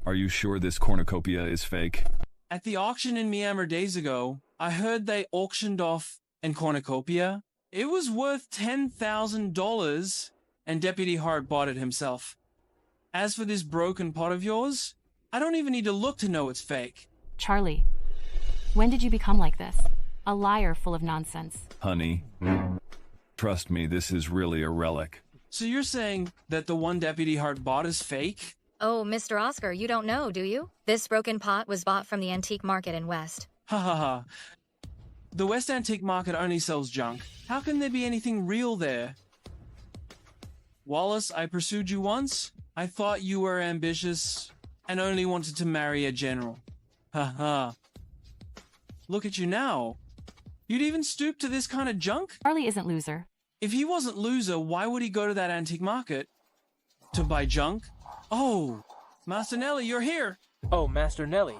Are you sure this cornucopia is fake? At the auction in Myanmar days ago, I heard they auctioned off an cornucopia. It was worth $10,000, and Deputy Hart bought it himself. As for this broken pot of yours, I don't even need to look to know it's fake. Charlie, when did you become like this? A liar full of nonsense. Honey, trust me, this is really a relic. So you're saying that the one Deputy Hart bought is fake? Oh, Mr. Oscar, you don't know, do you? This broken pot was bought from the antique market in West. Ha ha ha. The West Antique Market only sells junk. How can there be anything real there? Wallace, I pursued you once. I thought you were ambitious and only wanted to marry a general. Ha ha. Look at you now. You'd even stoop to this kind of junk? Charlie isn't loser. If he wasn't loser, why would he go to that antique market? To buy junk? Oh, Master Nelly, you're here. Oh, Master Nelly.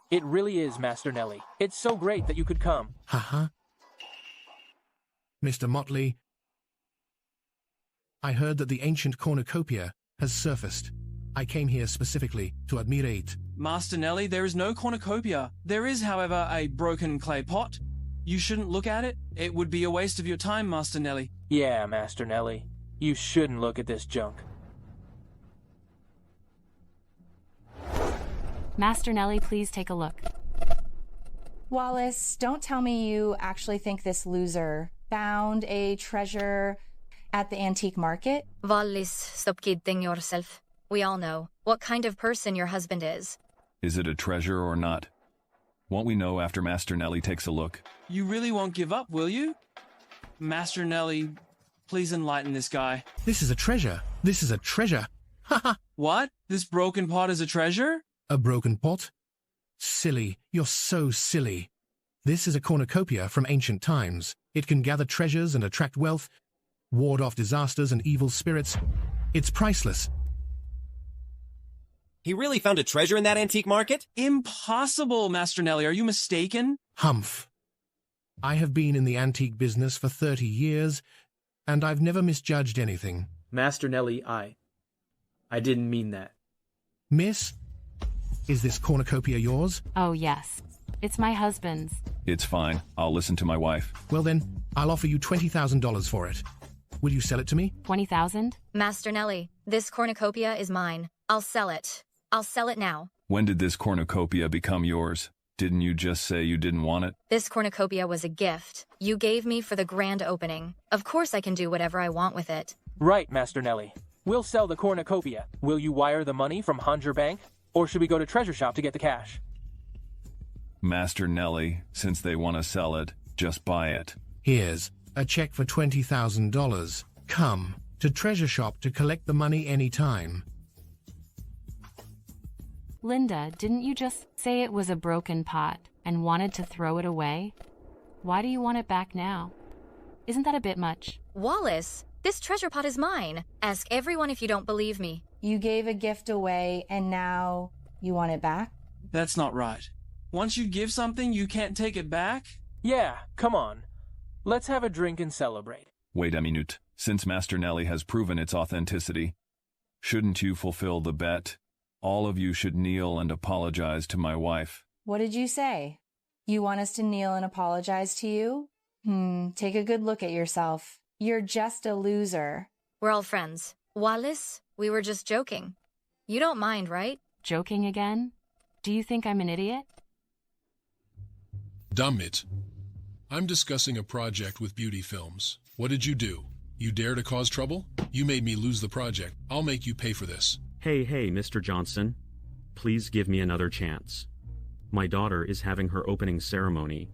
It really is Master Nelly. It's so great that you could come. Haha. Mr. Motley, I heard that the ancient cornucopia has surfaced. I came here specifically to admirate. Master Nelly, there is no cornucopia. There is, however, a broken clay pot. You shouldn't look at it. It would be a waste of your time, Master Nelly. Yeah, Master Nelly. You shouldn't look at this junk. Master Nelly, please take a look. Wallace, don't tell me you actually think this loser found a treasure at the antique market? Wallace, stop kidding yourself. We all know what kind of person your husband is. Is it a treasure or not? Won't we know after Master Nelly takes a look? You really won't give up, will you? Master Nelly, please enlighten this guy. This is a treasure. This is a treasure. Ha. What? This broken pot is a treasure? A broken pot? Silly. You're so silly. This is a cornucopia from ancient times. It can gather treasures and attract wealth, ward off disasters and evil spirits. It's priceless. He really found a treasure in that antique market? Impossible, Master Nelly. Are you mistaken? Humph. I have been in the antique business for 30 years, and I've never misjudged anything. Master Nelly, I didn't mean that. Miss, is this cornucopia yours? Oh, yes. It's my husband's. It's fine. I'll listen to my wife. Well then, I'll offer you $20,000 for it. Will you sell it to me? 20,000? Master Nelly, this cornucopia is mine. I'll sell it. I'll sell it now. When did this cornucopia become yours? Didn't you just say you didn't want it? This cornucopia was a gift you gave me for the grand opening. Of course I can do whatever I want with it. Right, Master Nelly. We'll sell the cornucopia. Will you wire the money from Hunger Bank? Or should we go to Treasure Shop to get the cash? Master Nelly, since they want to sell it, just buy it. Here's a check for $20,000. Come to Treasure Shop to collect the money anytime. Linda, didn't you just say it was a broken pot and wanted to throw it away? Why do you want it back now? Isn't that a bit much? Wallace, this treasure pot is mine. Ask everyone if you don't believe me. You gave a gift away and now you want it back? That's not right. Once you give something, you can't take it back? Yeah, come on. Let's have a drink and celebrate. Wait a minute. Since Master Nelly has proven its authenticity, shouldn't you fulfill the bet? All of you should kneel and apologize to my wife. What did you say? You want us to kneel and apologize to you? Take a good look at yourself. You're just a loser. We're all friends. Wallace, we were just joking. You don't mind, right? Joking again? Do you think I'm an idiot? Dumb it. I'm discussing a project with Beauty Films. What did you do? You dare to cause trouble? You made me lose the project. I'll make you pay for this. Hey, Mr. Johnson. Please give me another chance. My daughter is having her opening ceremony.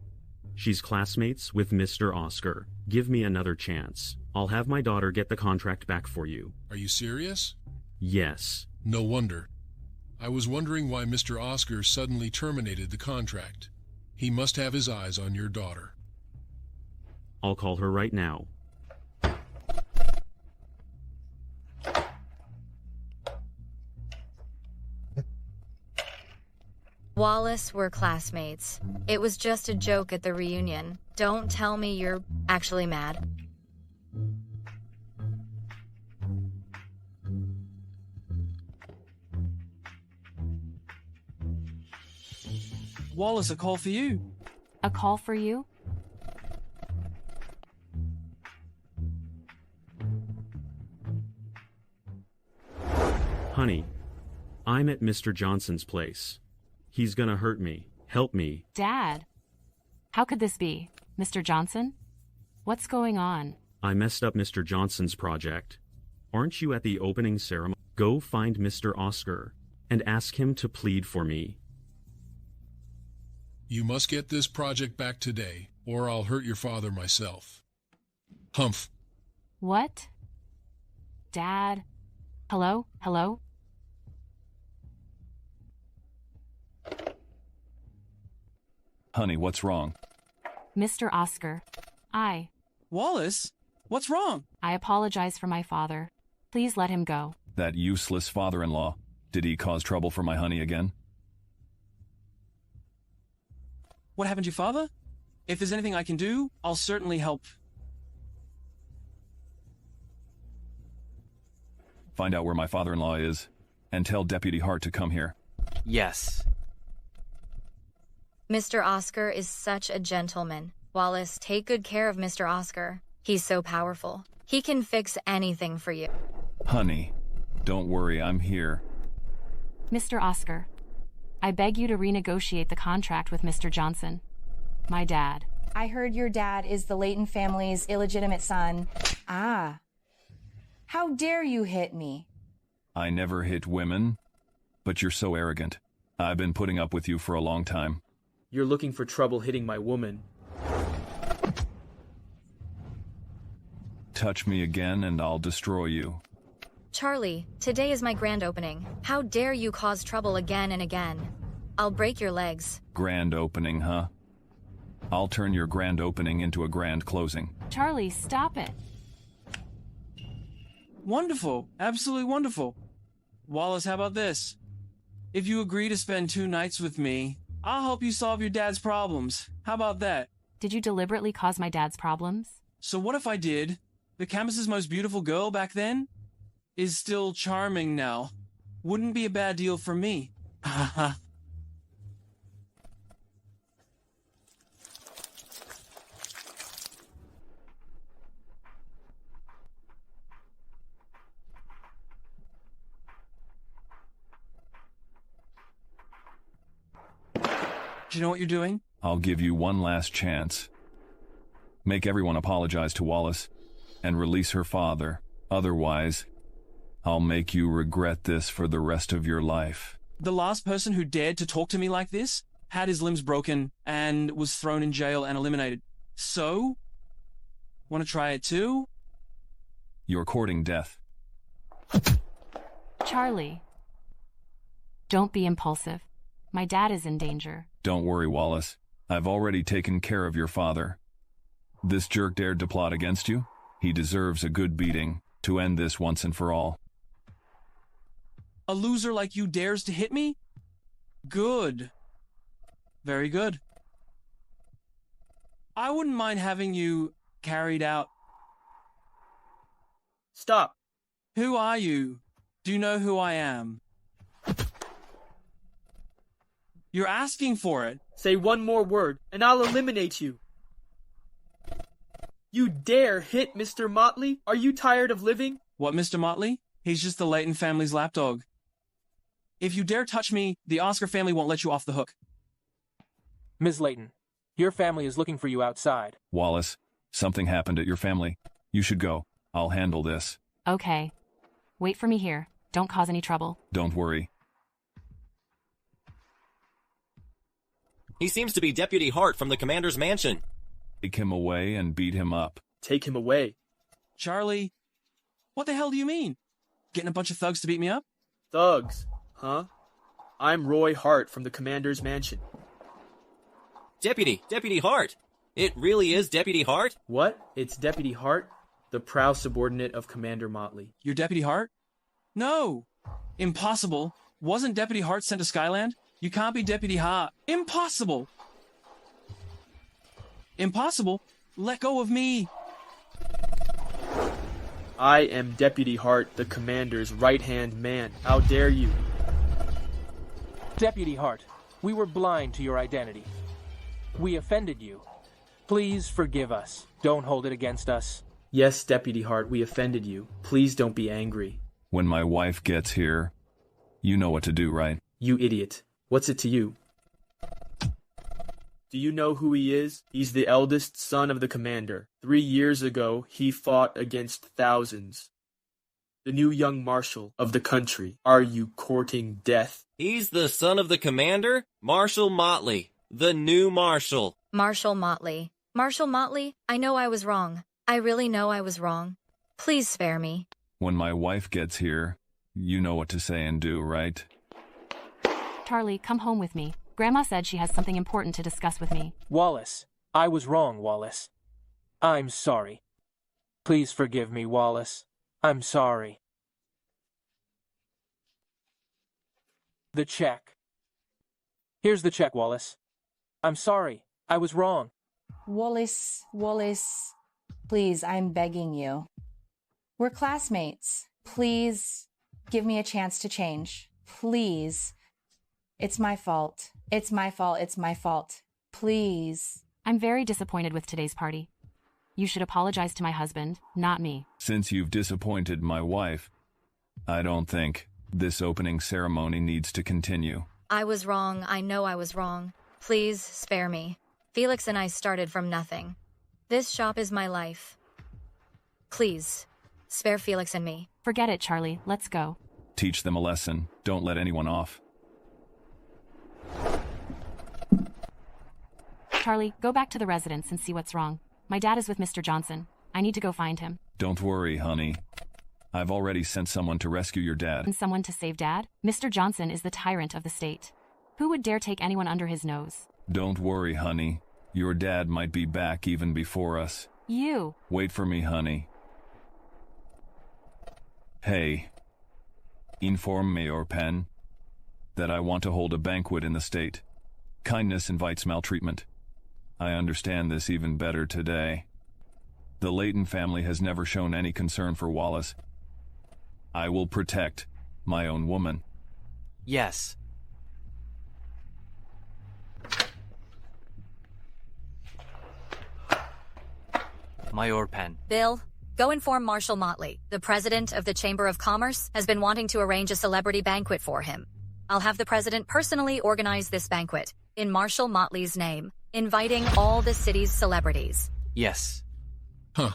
She's classmates with Mr. Oscar. Give me another chance. I'll have my daughter get the contract back for you. Are you serious? Yes. No wonder. I was wondering why Mr. Oscar suddenly terminated the contract. He must have his eyes on your daughter. I'll call her right now. Wallace, we're classmates. It was just a joke at the reunion. Don't tell me you're actually mad. Wallace, a call for you. A call for you? Honey, I'm at Mr. Johnson's place. He's gonna hurt me. Help me. Dad, how could this be? Mr. Johnson? What's going on? I messed up Mr. Johnson's project. Aren't you at the opening ceremony? Go find Mr. Oscar and ask him to plead for me. You must get this project back today, or I'll hurt your father myself. Humph. What? Dad? Hello? Hello? Honey, what's wrong? Mr. Oscar, Wallace, what's wrong? I apologize for my father. Please let him go. That useless father-in-law. Did he cause trouble for my honey again? What happened to your father? If there's anything I can do, I'll certainly help. Find out where my father-in-law is, and tell Deputy Hart to come here. Yes. Mr. Oscar is such a gentleman. Wallace, take good care of Mr. Oscar. He's so powerful. He can fix anything for you. Honey, don't worry, I'm here. Mr. Oscar, I beg you to renegotiate the contract with Mr. Johnson. My dad. I heard your dad is the Leighton family's illegitimate son. Ah. How dare you hit me? I never hit women, but you're so arrogant. I've been putting up with you for a long time. You're looking for trouble hitting my woman. Touch me again and I'll destroy you. Charlie, today is my grand opening. How dare you cause trouble again and again? I'll break your legs. Grand opening, huh? I'll turn your grand opening into a grand closing. Charlie, stop it. Wonderful. Absolutely wonderful. Wallace, how about this? If you agree to spend 2 nights with me, I'll help you solve your dad's problems. How about that? Did you deliberately cause my dad's problems? So what if I did? The campus's most beautiful girl back then is still charming now. Wouldn't be a bad deal for me. Haha. Do you know what you're doing? I'll give you one last chance. Make everyone apologize to Wallace and release her father. Otherwise, I'll make you regret this for the rest of your life. The last person who dared to talk to me like this had his limbs broken and was thrown in jail and eliminated. So, want to try it too? You're courting death. Charlie, don't be impulsive. My dad is in danger. Don't worry, Wallace. I've already taken care of your father. This jerk dared to plot against you. He deserves a good beating to end this once and for all. A loser like you dares to hit me? Good. Very good. I wouldn't mind having you carried out. Stop. Who are you? Do you know who I am? You're asking for it. Say one more word, and I'll eliminate you. You dare hit Mr. Motley? Are you tired of living? What, Mr. Motley? He's just the Leighton family's lapdog. If you dare touch me, the Oscar family won't let you off the hook. Ms. Leighton, your family is looking for you outside. Wallace, something happened at your family. You should go. I'll handle this. Okay. Wait for me here. Don't cause any trouble. Don't worry. He seems to be Deputy Hart from the commander's mansion. Take him away and beat him up. Take him away. Charlie, what the hell do you mean? Getting a bunch of thugs to beat me up? Thugs, huh? I'm Roy Hart from the commander's mansion. Deputy Hart. It really is Deputy Hart? What? It's Deputy Hart, the proud subordinate of Commander Motley. You're Deputy Hart? No. Impossible. Wasn't Deputy Hart sent to Skyland? You can't be Deputy Hart. Impossible. Impossible? Let go of me. I am Deputy Hart, the commander's right-hand man. How dare you? Deputy Hart, we were blind to your identity. We offended you. Please forgive us. Don't hold it against us. Yes, Deputy Hart, we offended you. Please don't be angry. When my wife gets here, you know what to do, right? You idiot. What's it to you? Do you know who he is? He's the eldest son of the commander. 3 years ago, he fought against thousands. The new young marshal of the country. Are you courting death? He's the son of the commander? Marshal Motley. The new marshal. Marshal Motley. Marshal Motley, I know I was wrong. I really know I was wrong. Please spare me. When my wife gets here, you know what to say and do, right? Charlie, come home with me. Grandma said she has something important to discuss with me. Wallace, I was wrong, Wallace. I'm sorry. Please forgive me, Wallace. I'm sorry. The check. Here's the check, Wallace. I'm sorry. I was wrong. Wallace, please, I'm begging you. We're classmates. Please give me a chance to change. Please. It's my fault. It's my fault. It's my fault. Please. I'm very disappointed with today's party. You should apologize to my husband, not me. Since you've disappointed my wife, I don't think this opening ceremony needs to continue. I was wrong. I know I was wrong. Please spare me. Felix and I started from nothing. This shop is my life. Please, spare Felix and me. Forget it, Charlie. Let's go. Teach them a lesson. Don't let anyone off. Charlie, go back to the residence and see what's wrong. My dad is with Mr. Johnson. I need to go find him. Don't worry, honey. I've already sent someone to rescue your dad. And someone to save Dad? Mr. Johnson is the tyrant of the state. Who would dare take anyone under his nose? Don't worry, honey. Your dad might be back even before us. You! Wait for me, honey. Hey. Inform Mayor Penn that I want to hold a banquet in the state. Kindness invites maltreatment. I understand this even better today. The Leighton family has never shown any concern for Wallace. I will protect my own woman. Yes. Mayor Penn. Bill, go inform Marshall Motley. The president of the Chamber of Commerce has been wanting to arrange a celebrity banquet for him. I'll have the president personally organize this banquet in Marshall Motley's name, inviting all the city's celebrities. Yes. Huh.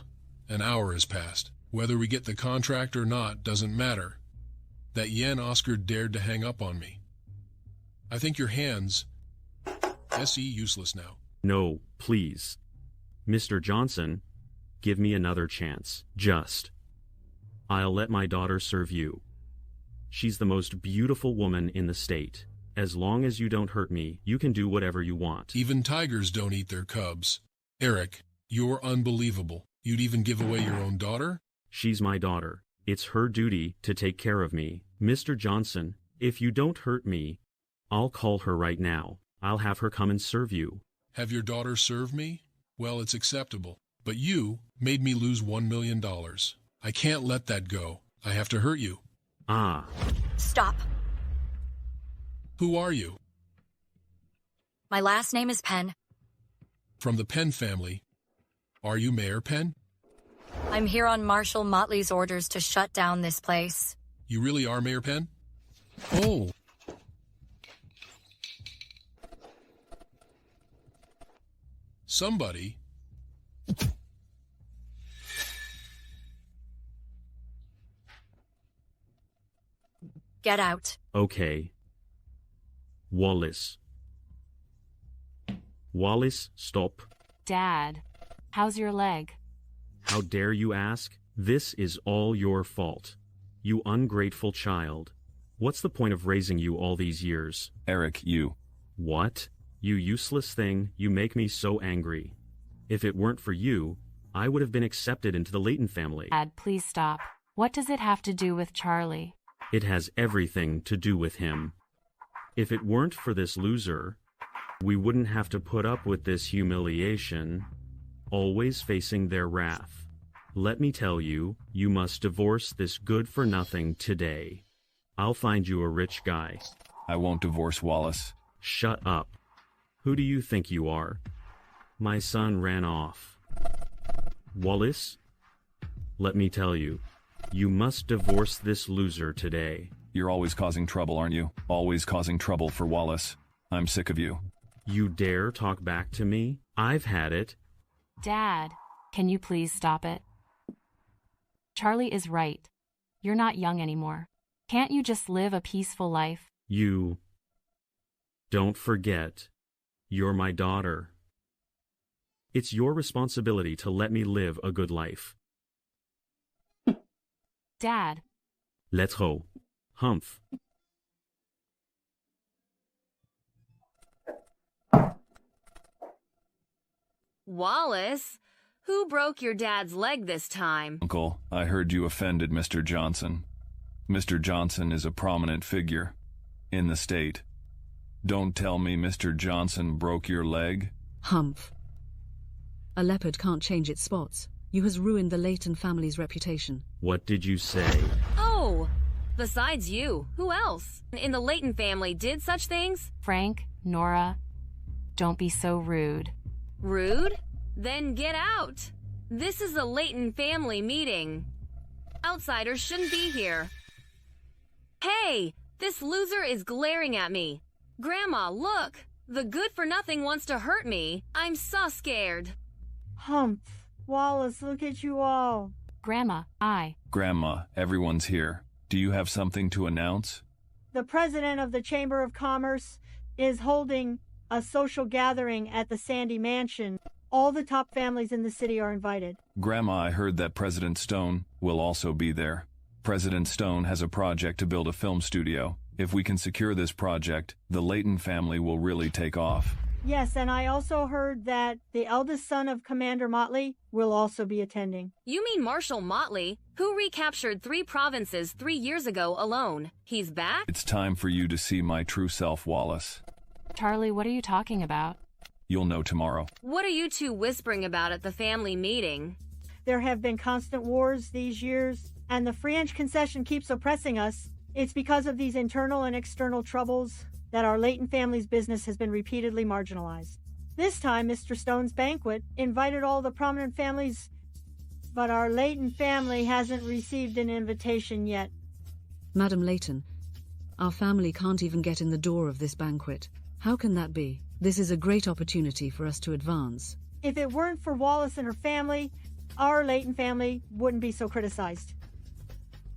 An hour has passed. Whether we get the contract or not doesn't matter. That yen Oscar dared to hang up on me. I think your hands... SE useless now. No, please. Mr. Johnson, give me another chance. Just. I'll let my daughter serve you. She's the most beautiful woman in the state. As long as you don't hurt me, you can do whatever you want. Even tigers don't eat their cubs. Eric, you're unbelievable. You'd even give away your own daughter? She's my daughter. It's her duty to take care of me. Mr. Johnson, if you don't hurt me, I'll call her right now. I'll have her come and serve you. Have your daughter serve me? Well, it's acceptable. But you made me lose $1 million. I can't let that go. I have to hurt you. Ah. Stop. Who are you? My last name is Penn. From the Penn family. Are you Mayor Penn? I'm here on Marshall Motley's orders to shut down this place. You really are Mayor Penn? Oh. Somebody. Get out. Okay. Wallace. Wallace, stop. Dad, how's your leg? How dare you ask? This is all your fault. You ungrateful child. What's the point of raising you all these years? Eric, you. What? You useless thing, you make me so angry. If it weren't for you, I would have been accepted into the Leighton family. Dad, please stop. What does it have to do with Charlie? It has everything to do with him. If it weren't for this loser, we wouldn't have to put up with this humiliation, always facing their wrath. Let me tell you, you must divorce this good-for-nothing today. I'll find you a rich guy. I won't divorce Wallace. Shut up. Who do you think you are? My son ran off. Wallace, let me tell you, you must divorce this loser today. You're always causing trouble, aren't you? Always causing trouble for Wallace. I'm sick of you. You dare talk back to me? I've had it. Dad, can you please stop it? Charlie is right. You're not young anymore. Can't you just live a peaceful life? You... Don't forget, you're my daughter. It's your responsibility to let me live a good life. Dad. Let's go. Humph. Wallace, who broke your dad's leg this time? Uncle, I heard you offended Mr. Johnson. Mr. Johnson is a prominent figure in the state. Don't tell me Mr. Johnson broke your leg. Humph. A leopard can't change its spots. You has ruined the Leighton family's reputation. What did you say? Oh, besides you, who else in the Leighton family did such things? Frank, Nora, don't be so rude. Rude? Then get out. This is a Leighton family meeting. Outsiders shouldn't be here. Hey, this loser is glaring at me. Grandma, look. The good-for-nothing wants to hurt me. I'm so scared. Humph. Wallace, look at you all. Grandma, Grandma, everyone's here. Do you have something to announce? The president of the Chamber of Commerce is holding a social gathering at the Sandy Mansion. All the top families in the city are invited. Grandma, I heard that President Stone will also be there. President Stone has a project to build a film studio. If we can secure this project, the Layton family will really take off. Yes, and I also heard that the eldest son of Commander Motley will also be attending. You mean Marshal Motley, who recaptured 3 provinces 3 years ago alone? He's back? It's time for you to see my true self, Wallace. Charlie, what are you talking about? You'll know tomorrow. What are you two whispering about at the family meeting? There have been constant wars these years, and the French concession keeps oppressing us. It's because of these internal and external troubles that our Layton family's business has been repeatedly marginalized. This time, Mr. Stone's banquet invited all the prominent families, but our Layton family hasn't received an invitation yet. Madam Layton, our family can't even get in the door of this banquet. How can that be? This is a great opportunity for us to advance. If it weren't for Wallace and her family, our Layton family wouldn't be so criticized.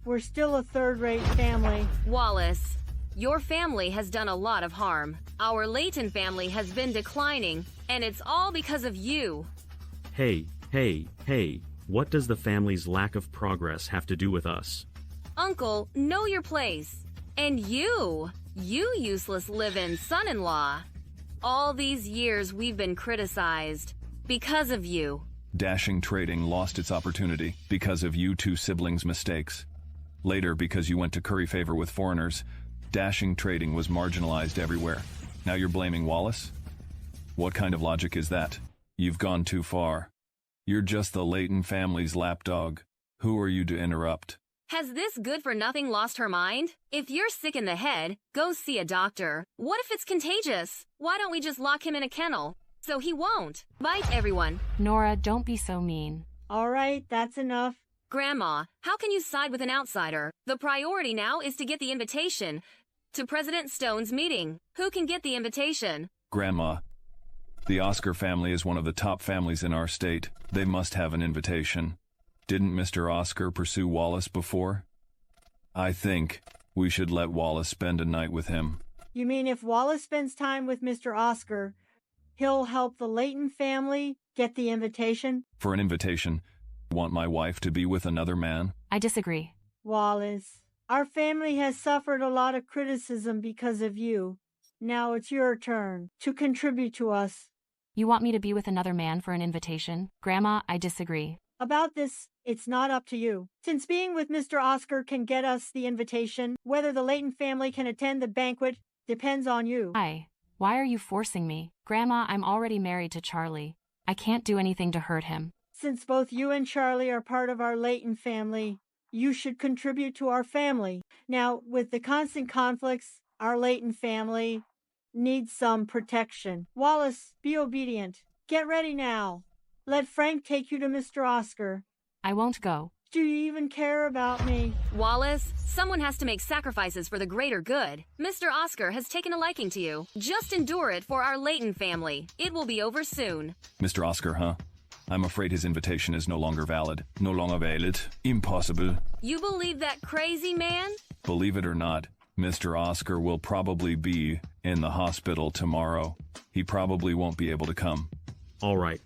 We're still a third-rate family. Wallace, your family has done a lot of harm. Our Layton family has been declining, and it's all because of you. Hey, what does the family's lack of progress have to do with us? Uncle, know your place. And you useless live-in son-in-law. All these years we've been criticized because of you. Dashing Trading lost its opportunity because of you two siblings' mistakes. Later, because you went to curry favor with foreigners, Dashing Trading was marginalized everywhere. Now you're blaming Wallace? What kind of logic is that? You've gone too far. You're just the Layton family's lapdog. Who are you to interrupt? Has this good-for-nothing lost her mind? If you're sick in the head, go see a doctor. What if it's contagious? Why don't we just lock him in a kennel? So he won't. Bite everyone. Nora, don't be so mean. All right, that's enough. Grandma, how can you side with an outsider? The priority now is to get the invitation to President Stone's meeting. Who can get the invitation? Grandma, the Oscar family is one of the top families in our state. They must have an invitation. Didn't Mr. Oscar pursue Wallace before? I think we should let Wallace spend a night with him. You mean if Wallace spends time with Mr. Oscar, he'll help the Layton family get the invitation? For an invitation, want my wife to be with another man? I disagree. Wallace, our family has suffered a lot of criticism because of you. Now it's your turn to contribute to us. You want me to be with another man for an invitation? Grandma, I disagree. About this, it's not up to you. Since being with Mr. Oscar can get us the invitation, whether the Layton family can attend the banquet depends on you. Why are you forcing me? Grandma, I'm already married to Charlie. I can't do anything to hurt him. Since both you and Charlie are part of our Layton family, you should contribute to our family. Now, with the constant conflicts, our Layton family needs some protection. Wallace, be obedient. Get ready now. Let Frank take you to Mr. Oscar. I won't go. Do you even care about me? Wallace, someone has to make sacrifices for the greater good. Mr. Oscar has taken a liking to you. Just endure it for our Layton family. It will be over soon. Mr. Oscar, huh? I'm afraid his invitation is no longer valid. No longer valid. Impossible. You believe that crazy man? Believe it or not, Mr. Oscar will probably be in the hospital tomorrow. He probably won't be able to come. All right.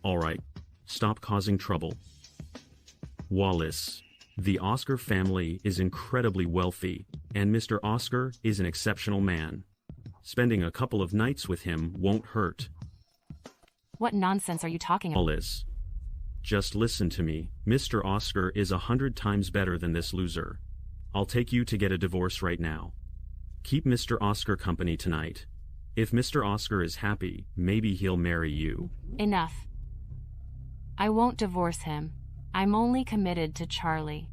Stop causing trouble. Wallace, the Oscar family is incredibly wealthy, and Mr. Oscar is an exceptional man. Spending a couple of nights with him won't hurt. What nonsense are you talking about? Wallace, just listen to me. Mr. Oscar is 100 times better than this loser. I'll take you to get a divorce right now. Keep Mr. Oscar company tonight. If Mr. Oscar is happy, maybe he'll marry you. Enough. I won't divorce him. I'm only committed to Charlie.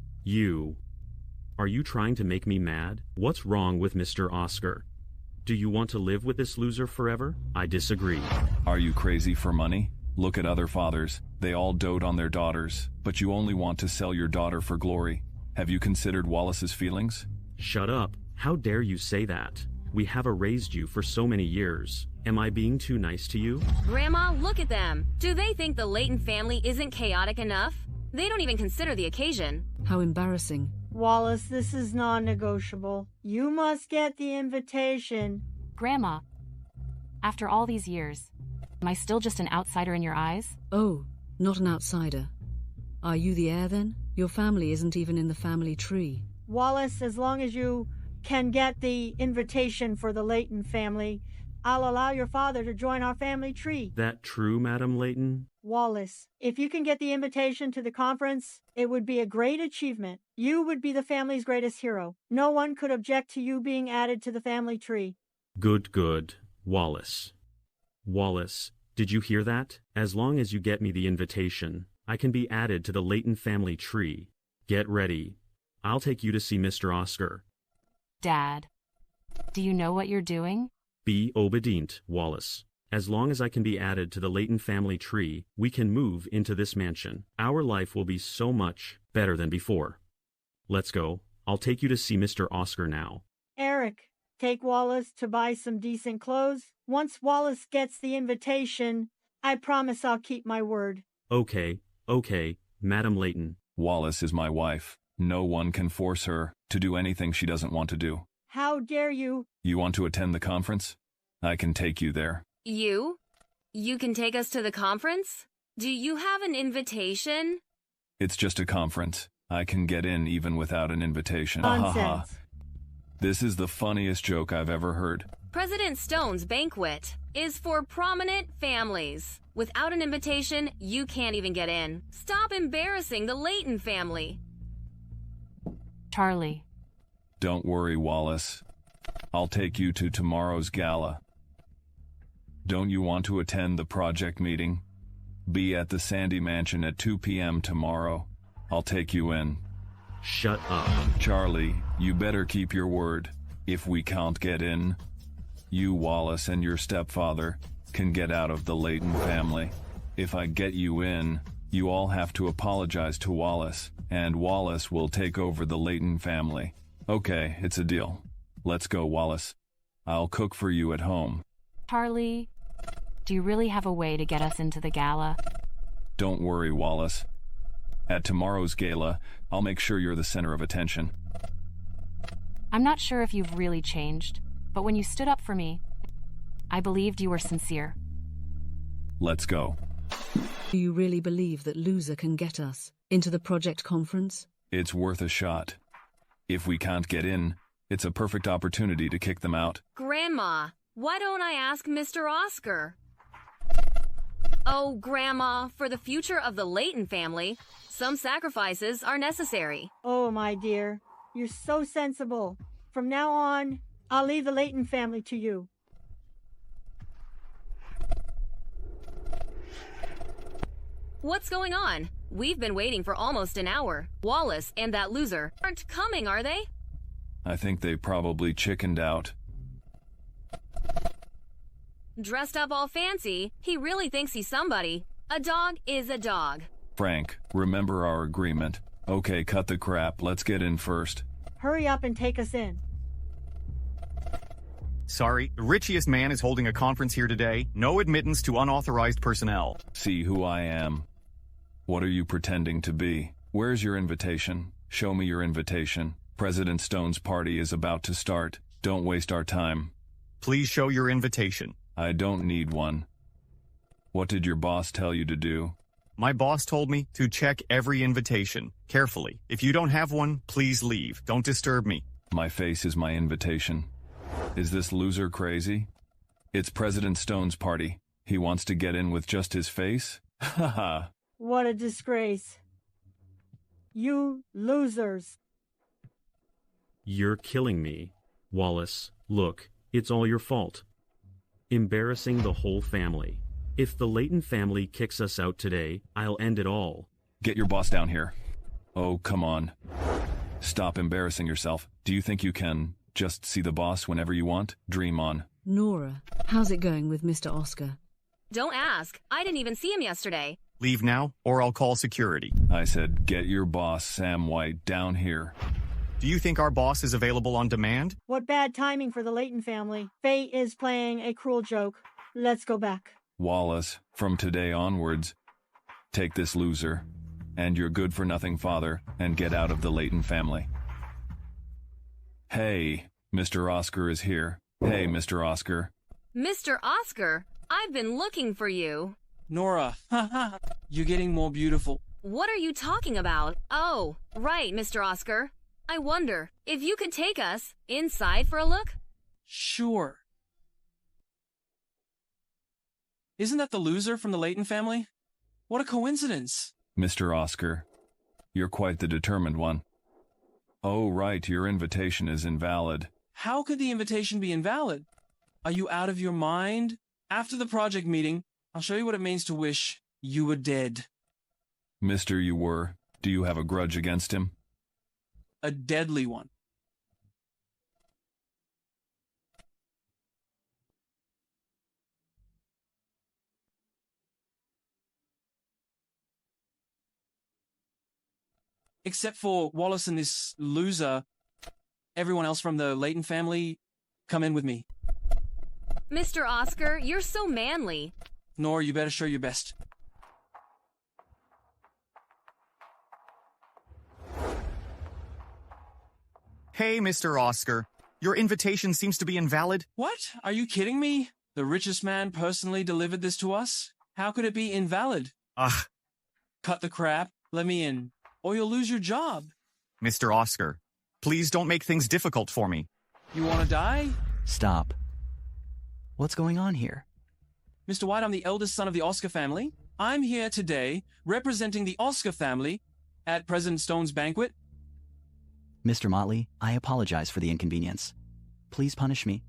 Are you trying to make me mad? What's wrong with Mr. Oscar? Do you want to live with this loser forever? I disagree. Are you crazy for money? Look at other fathers. They all dote on their daughters, but you only want to sell your daughter for glory. Have you considered Wallace's feelings? Shut up. How dare you say that? We have raised you for so many years. Am I being too nice to you? Grandma, look at them. Do they think the Leighton family isn't chaotic enough? They don't even consider the occasion. How embarrassing. Wallace, this is non-negotiable. You must get the invitation. Grandma, after all these years, am I still just an outsider in your eyes? Oh, not an outsider. Are you the heir then? Your family isn't even in the family tree. Wallace, as long as you can get the invitation for the Leighton family, I'll allow your father to join our family tree. That true, Madam Leighton? Wallace, if you can get the invitation to the conference, it would be a great achievement. You would be the family's greatest hero. No one could object to you being added to the family tree. Good, good. Wallace. Wallace, did you hear that? As long as you get me the invitation, I can be added to the Leighton family tree. Get ready. I'll take you to see Mr. Oscar. Dad, do you know what you're doing? Be obedient, Wallace. As long as I can be added to the Leighton family tree, we can move into this mansion. Our life will be so much better than before. Let's go. I'll take you to see Mr. Oscar now. Eric, take Wallace to buy some decent clothes. Once Wallace gets the invitation, I promise I'll keep my word. Okay, Madam Leighton. Wallace is my wife. No one can force her to do anything she doesn't want to do. How dare you? You want to attend the conference? I can take you there. You? You can take us to the conference? Do you have an invitation? It's just a conference. I can get in even without an invitation. Nonsense. This is the funniest joke I've ever heard. President Stone's banquet is for prominent families. Without an invitation, you can't even get in. Stop embarrassing the Leighton family. Charlie. Don't worry, Wallace. I'll take you to tomorrow's gala. Don't you want to attend the project meeting? Be at the Sandy Mansion at 2 p.m. tomorrow. I'll take you in. Shut up. Charlie, you better keep your word. If we can't get in, you, Wallace, and your stepfather can get out of the Leighton family. If I get you in, you all have to apologize to Wallace, and Wallace will take over the Leighton family. Okay, it's a deal. Let's go, Wallace. I'll cook for you at home. Charlie, do you really have a way to get us into the gala? Don't worry, Wallace. At tomorrow's gala, I'll make sure you're the center of attention. I'm not sure if you've really changed, but when you stood up for me, I believed you were sincere. Let's go. Do you really believe that loser can get us into the project conference? It's worth a shot. If we can't get in, it's a perfect opportunity to kick them out. Grandma, why don't I ask Mr. Oscar? Oh, Grandma, for the future of the Leighton family, some sacrifices are necessary. Oh, my dear, you're so sensible. From now on, I'll leave the Leighton family to you. What's going on? We've been waiting for almost an hour. Wallace and that loser aren't coming, are they? I think they probably chickened out. Dressed up all fancy, he really thinks he's somebody. A dog is a dog. Frank, remember our agreement. Okay, cut the crap. Let's get in first. Hurry up and take us in. Sorry, the richest man is holding a conference here today. No admittance to unauthorized personnel. See who I am. What are you pretending to be? Where's your invitation? Show me your invitation. President Stone's party is about to start. Don't waste our time. Please show your invitation. I don't need one. What did your boss tell you to do? My boss told me to check every invitation carefully. If you don't have one, please leave. Don't disturb me. My face is my invitation. Is this loser crazy? It's President Stone's party. He wants to get in with just his face? Haha. What a disgrace. You losers. You're killing me. Wallace, look, it's all your fault. Embarrassing the whole family. If the Leighton family kicks us out today, I'll end it all. Get your boss down here. Oh, come on. Stop embarrassing yourself. Do you think you can just see the boss whenever you want? Dream on. Nora, how's it going with Mr. Oscar? Don't ask. I didn't even see him yesterday. Leave now, or I'll call security. I said, get your boss, Sam White, down here. Do you think our boss is available on demand? What bad timing for the Leighton family. Fate is playing a cruel joke. Let's go back. Wallace, from today onwards, take this loser and your good-for-nothing father and get out of the Leighton family. Hey, Mr. Oscar is here. Hey, Mr. Oscar. Mr. Oscar, I've been looking for you. Nora, you're getting more beautiful. What are you talking about? Oh, right, Mr. Oscar. I wonder if you could take us inside for a look? Sure. Isn't that the loser from the Leighton family? What a coincidence. Mr. Oscar, you're quite the determined one. Oh, right, your invitation is invalid. How could the invitation be invalid? Are you out of your mind? After the project meeting, I'll show you what it means to wish you were dead. Mr. You were, do you have a grudge against him? A deadly one. Except for Wallace and this loser, everyone else from the Leighton family, come in with me. Mr. Oscar, you're so manly. Nora, you better show your best. Hey, Mr. Oscar. Your invitation seems to be invalid. What? Are you kidding me? The richest man personally delivered this to us? How could it be invalid? Ugh. Cut the crap. Let me in. Or you'll lose your job. Mr. Oscar, please don't make things difficult for me. You want to die? Stop. What's going on here? Mr. White, I'm the eldest son of the Oscar family. I'm here today representing the Oscar family at President Stone's banquet. Mr. Motley, I apologize for the inconvenience. Please punish me.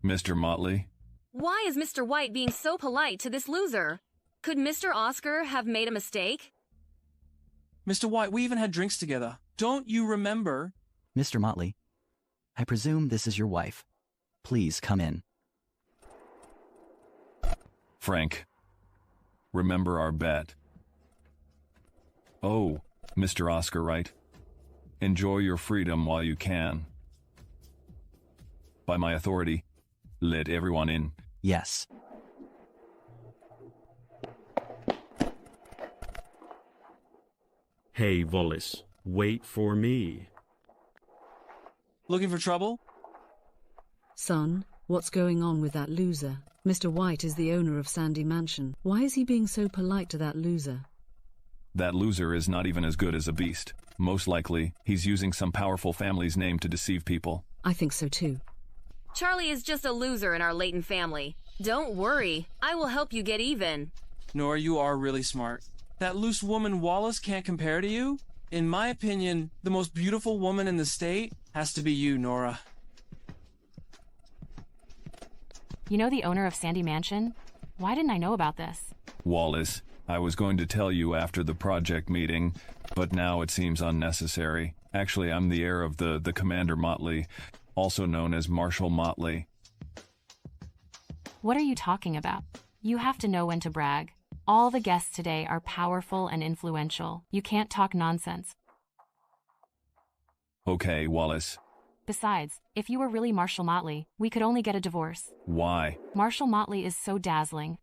Mr. Motley? Why is Mr. White being so polite to this loser? Could Mr. Oscar have made a mistake? Mr. White, we even had drinks together. Don't you remember? Mr. Motley, I presume this is your wife. Please come in. Frank, remember our bet. Oh, Mr. Oscar, right? Enjoy your freedom while you can. By my authority, let everyone in. Yes. Hey, Wallace, wait for me. Looking for trouble? Son, what's going on with that loser? Mr. White is the owner of Sandy Mansion. Why is he being so polite to that loser? That loser is not even as good as a beast. Most likely, he's using some powerful family's name to deceive people. I think so too. Charlie is just a loser in our Leighton family. Don't worry, I will help you get even. Nora, you are really smart. That loose woman Wallace can't compare to you? In my opinion, the most beautiful woman in the state has to be you, Nora. You know the owner of Sandy Mansion? Why didn't I know about this? Wallace, I was going to tell you after the project meeting, but now it seems unnecessary. Actually, I'm the heir of the Commander Motley, also known as Marshal Motley. What are you talking about? You have to know when to brag. All the guests today are powerful and influential. You can't talk nonsense. Okay, Wallace. Besides, if you were really Marshal Motley, we could only get a divorce. Why? Marshal Motley is so dazzling.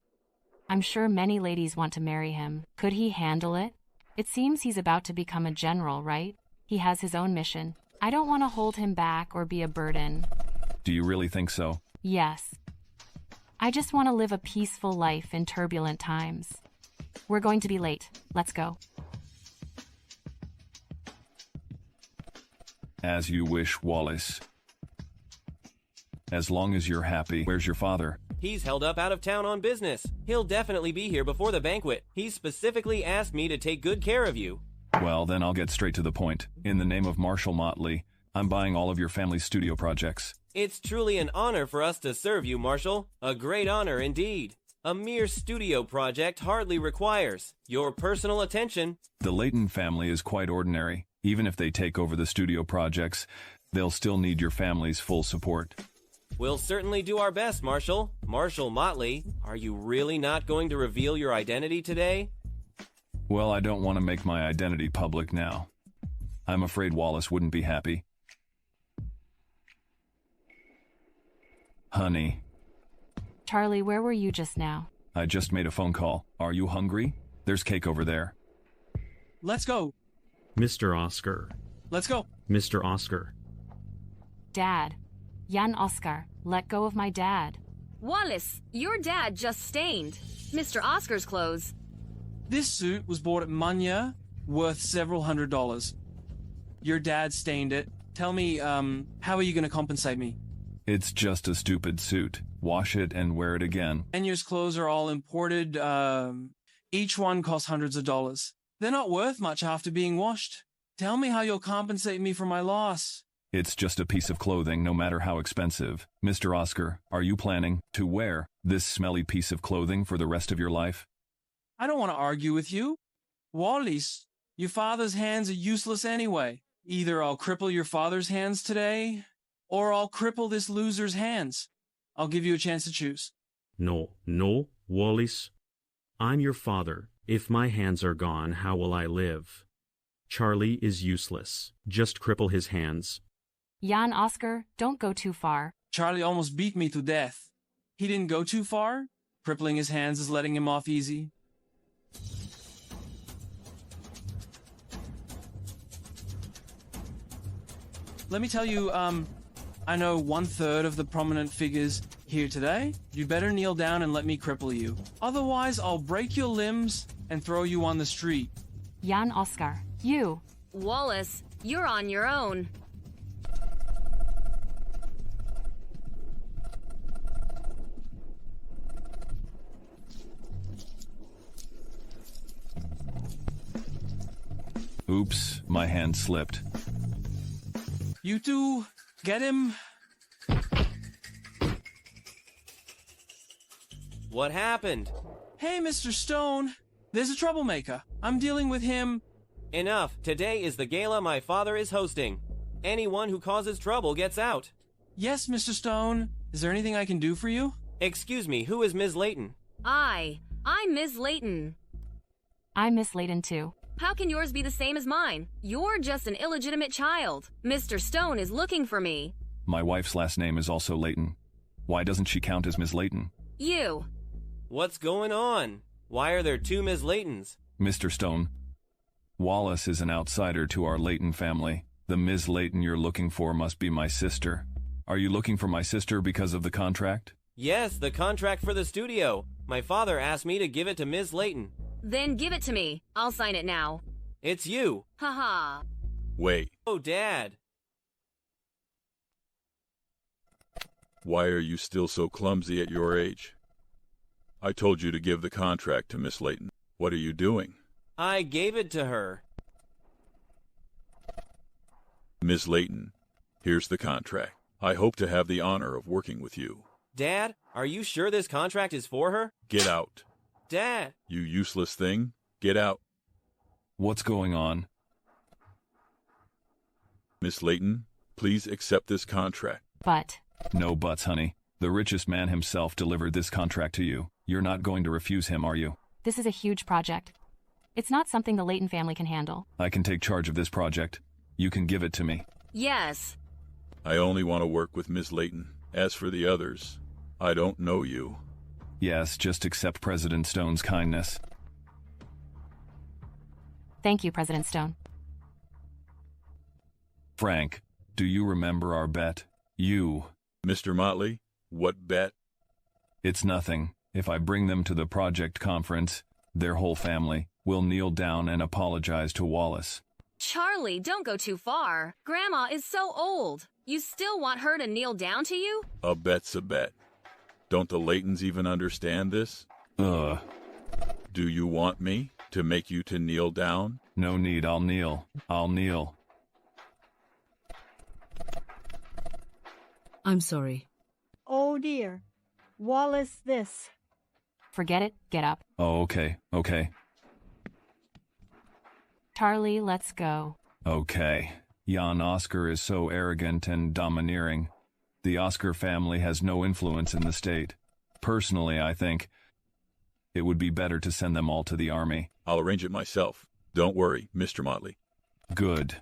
I'm sure many ladies want to marry him. Could he handle it? It seems he's about to become a general, right? He has his own mission. I don't want to hold him back or be a burden. Do you really think so? Yes. I just want to live a peaceful life in turbulent times. We're going to be late. Let's go. As you wish, Wallace. As long as you're happy. Where's your father? He's held up out of town on business. He'll definitely be here before the banquet. He specifically asked me to take good care of you. Well, then I'll get straight to the point. In the name of Marshal Motley, I'm buying all of your family's studio projects. It's truly an honor for us to serve you, Marshal. A great honor indeed. A mere studio project hardly requires your personal attention. The Leighton family is quite ordinary. Even if they take over the studio projects, they'll still need your family's full support. We'll certainly do our best, Marshal. Marshal Motley, are you really not going to reveal your identity today? Well, I don't want to make my identity public now. I'm afraid Wallace wouldn't be happy. Honey. Charlie, where were you just now? I just made a phone call. Are you hungry? There's cake over there. Let's go. Mr. Oscar. Let's go. Mr. Oscar. Dad. Jan Oscar, let go of my dad. Wallace, your dad just stained Mr. Oscar's clothes. This suit was bought at Munya, worth several $100s. Your dad stained it. Tell me, how are you going to compensate me? It's just a stupid suit. Wash it and wear it again. Anya's clothes are all imported. Each one costs hundreds of dollars. They're not worth much after being washed. Tell me how you'll compensate me for my loss. It's just a piece of clothing, no matter how expensive. Mr. Oscar, are you planning to wear this smelly piece of clothing for the rest of your life? I don't want to argue with you. Wallace, your father's hands are useless anyway. Either I'll cripple your father's hands today, or I'll cripple this loser's hands. I'll give you a chance to choose. No, Wallace. I'm your father. If my hands are gone, how will I live? Charlie is useless. Just cripple his hands. Jan Oscar, don't go too far. Charlie almost beat me to death. He didn't go too far. Crippling his hands is letting him off easy. Let me tell you, I know 1/3 of the prominent figures here today. You better kneel down and let me cripple you. Otherwise, I'll break your limbs and throw you on the street. Jan Oscar, you. Wallace, you're on your own. Oops, my hand slipped. You two, get him. What happened? Hey, Mr. Stone. There's a troublemaker. I'm dealing with him. Enough. Today is the gala my father is hosting. Anyone who causes trouble gets out. Yes, Mr. Stone. Is there anything I can do for you? Excuse me, who is Ms. Layton? I'm Ms. Layton. I'm Miss Layton too. How can yours be the same as mine? You're just an illegitimate child. Mr. Stone is looking for me. My wife's last name is also Layton. Why doesn't she count as Ms. Layton? You. What's going on? Why are there two Ms. Laytons? Mr. Stone, Wallace is an outsider to our Layton family. The Ms. Layton you're looking for must be my sister. Are you looking for my sister because of the contract? Yes, the contract for the studio. My father asked me to give it to Ms. Layton. Then give it to me. I'll sign it now. It's you. Haha. Wait. Oh, Dad. Why are you still so clumsy at your age? I told you to give the contract to Miss Layton. What are you doing? I gave it to her. Miss Layton, here's the contract. I hope to have the honor of working with you. Dad, are you sure this contract is for her? Get out. Dad! You useless thing. Get out. What's going on? Miss Layton, please accept this contract. But... No buts, honey. The richest man himself delivered this contract to you. You're not going to refuse him, are you? This is a huge project. It's not something the Layton family can handle. I can take charge of this project. You can give it to me. Yes. I only want to work with Miss Layton. As for the others, I don't know you. Yes, just accept President Stone's kindness. Thank you, President Stone. Frank, do you remember our bet? You. Mr. Motley, what bet? It's nothing. If I bring them to the project conference, their whole family will kneel down and apologize to Wallace. Charlie, don't go too far. Grandma is so old. You still want her to kneel down to you? A bet's a bet. Don't the Laytons even understand this? Do you want me to make you to kneel down? No need, I'll kneel. I'll kneel. I'm sorry. Oh dear. Wallace this. Forget it, get up. Oh, okay. Charlie, let's go. Okay. Jan Oscar is so arrogant and domineering. The Oscar family has no influence in the state. Personally, I think it would be better to send them all to the army. I'll arrange it myself. Don't worry, Mr. Motley. Good.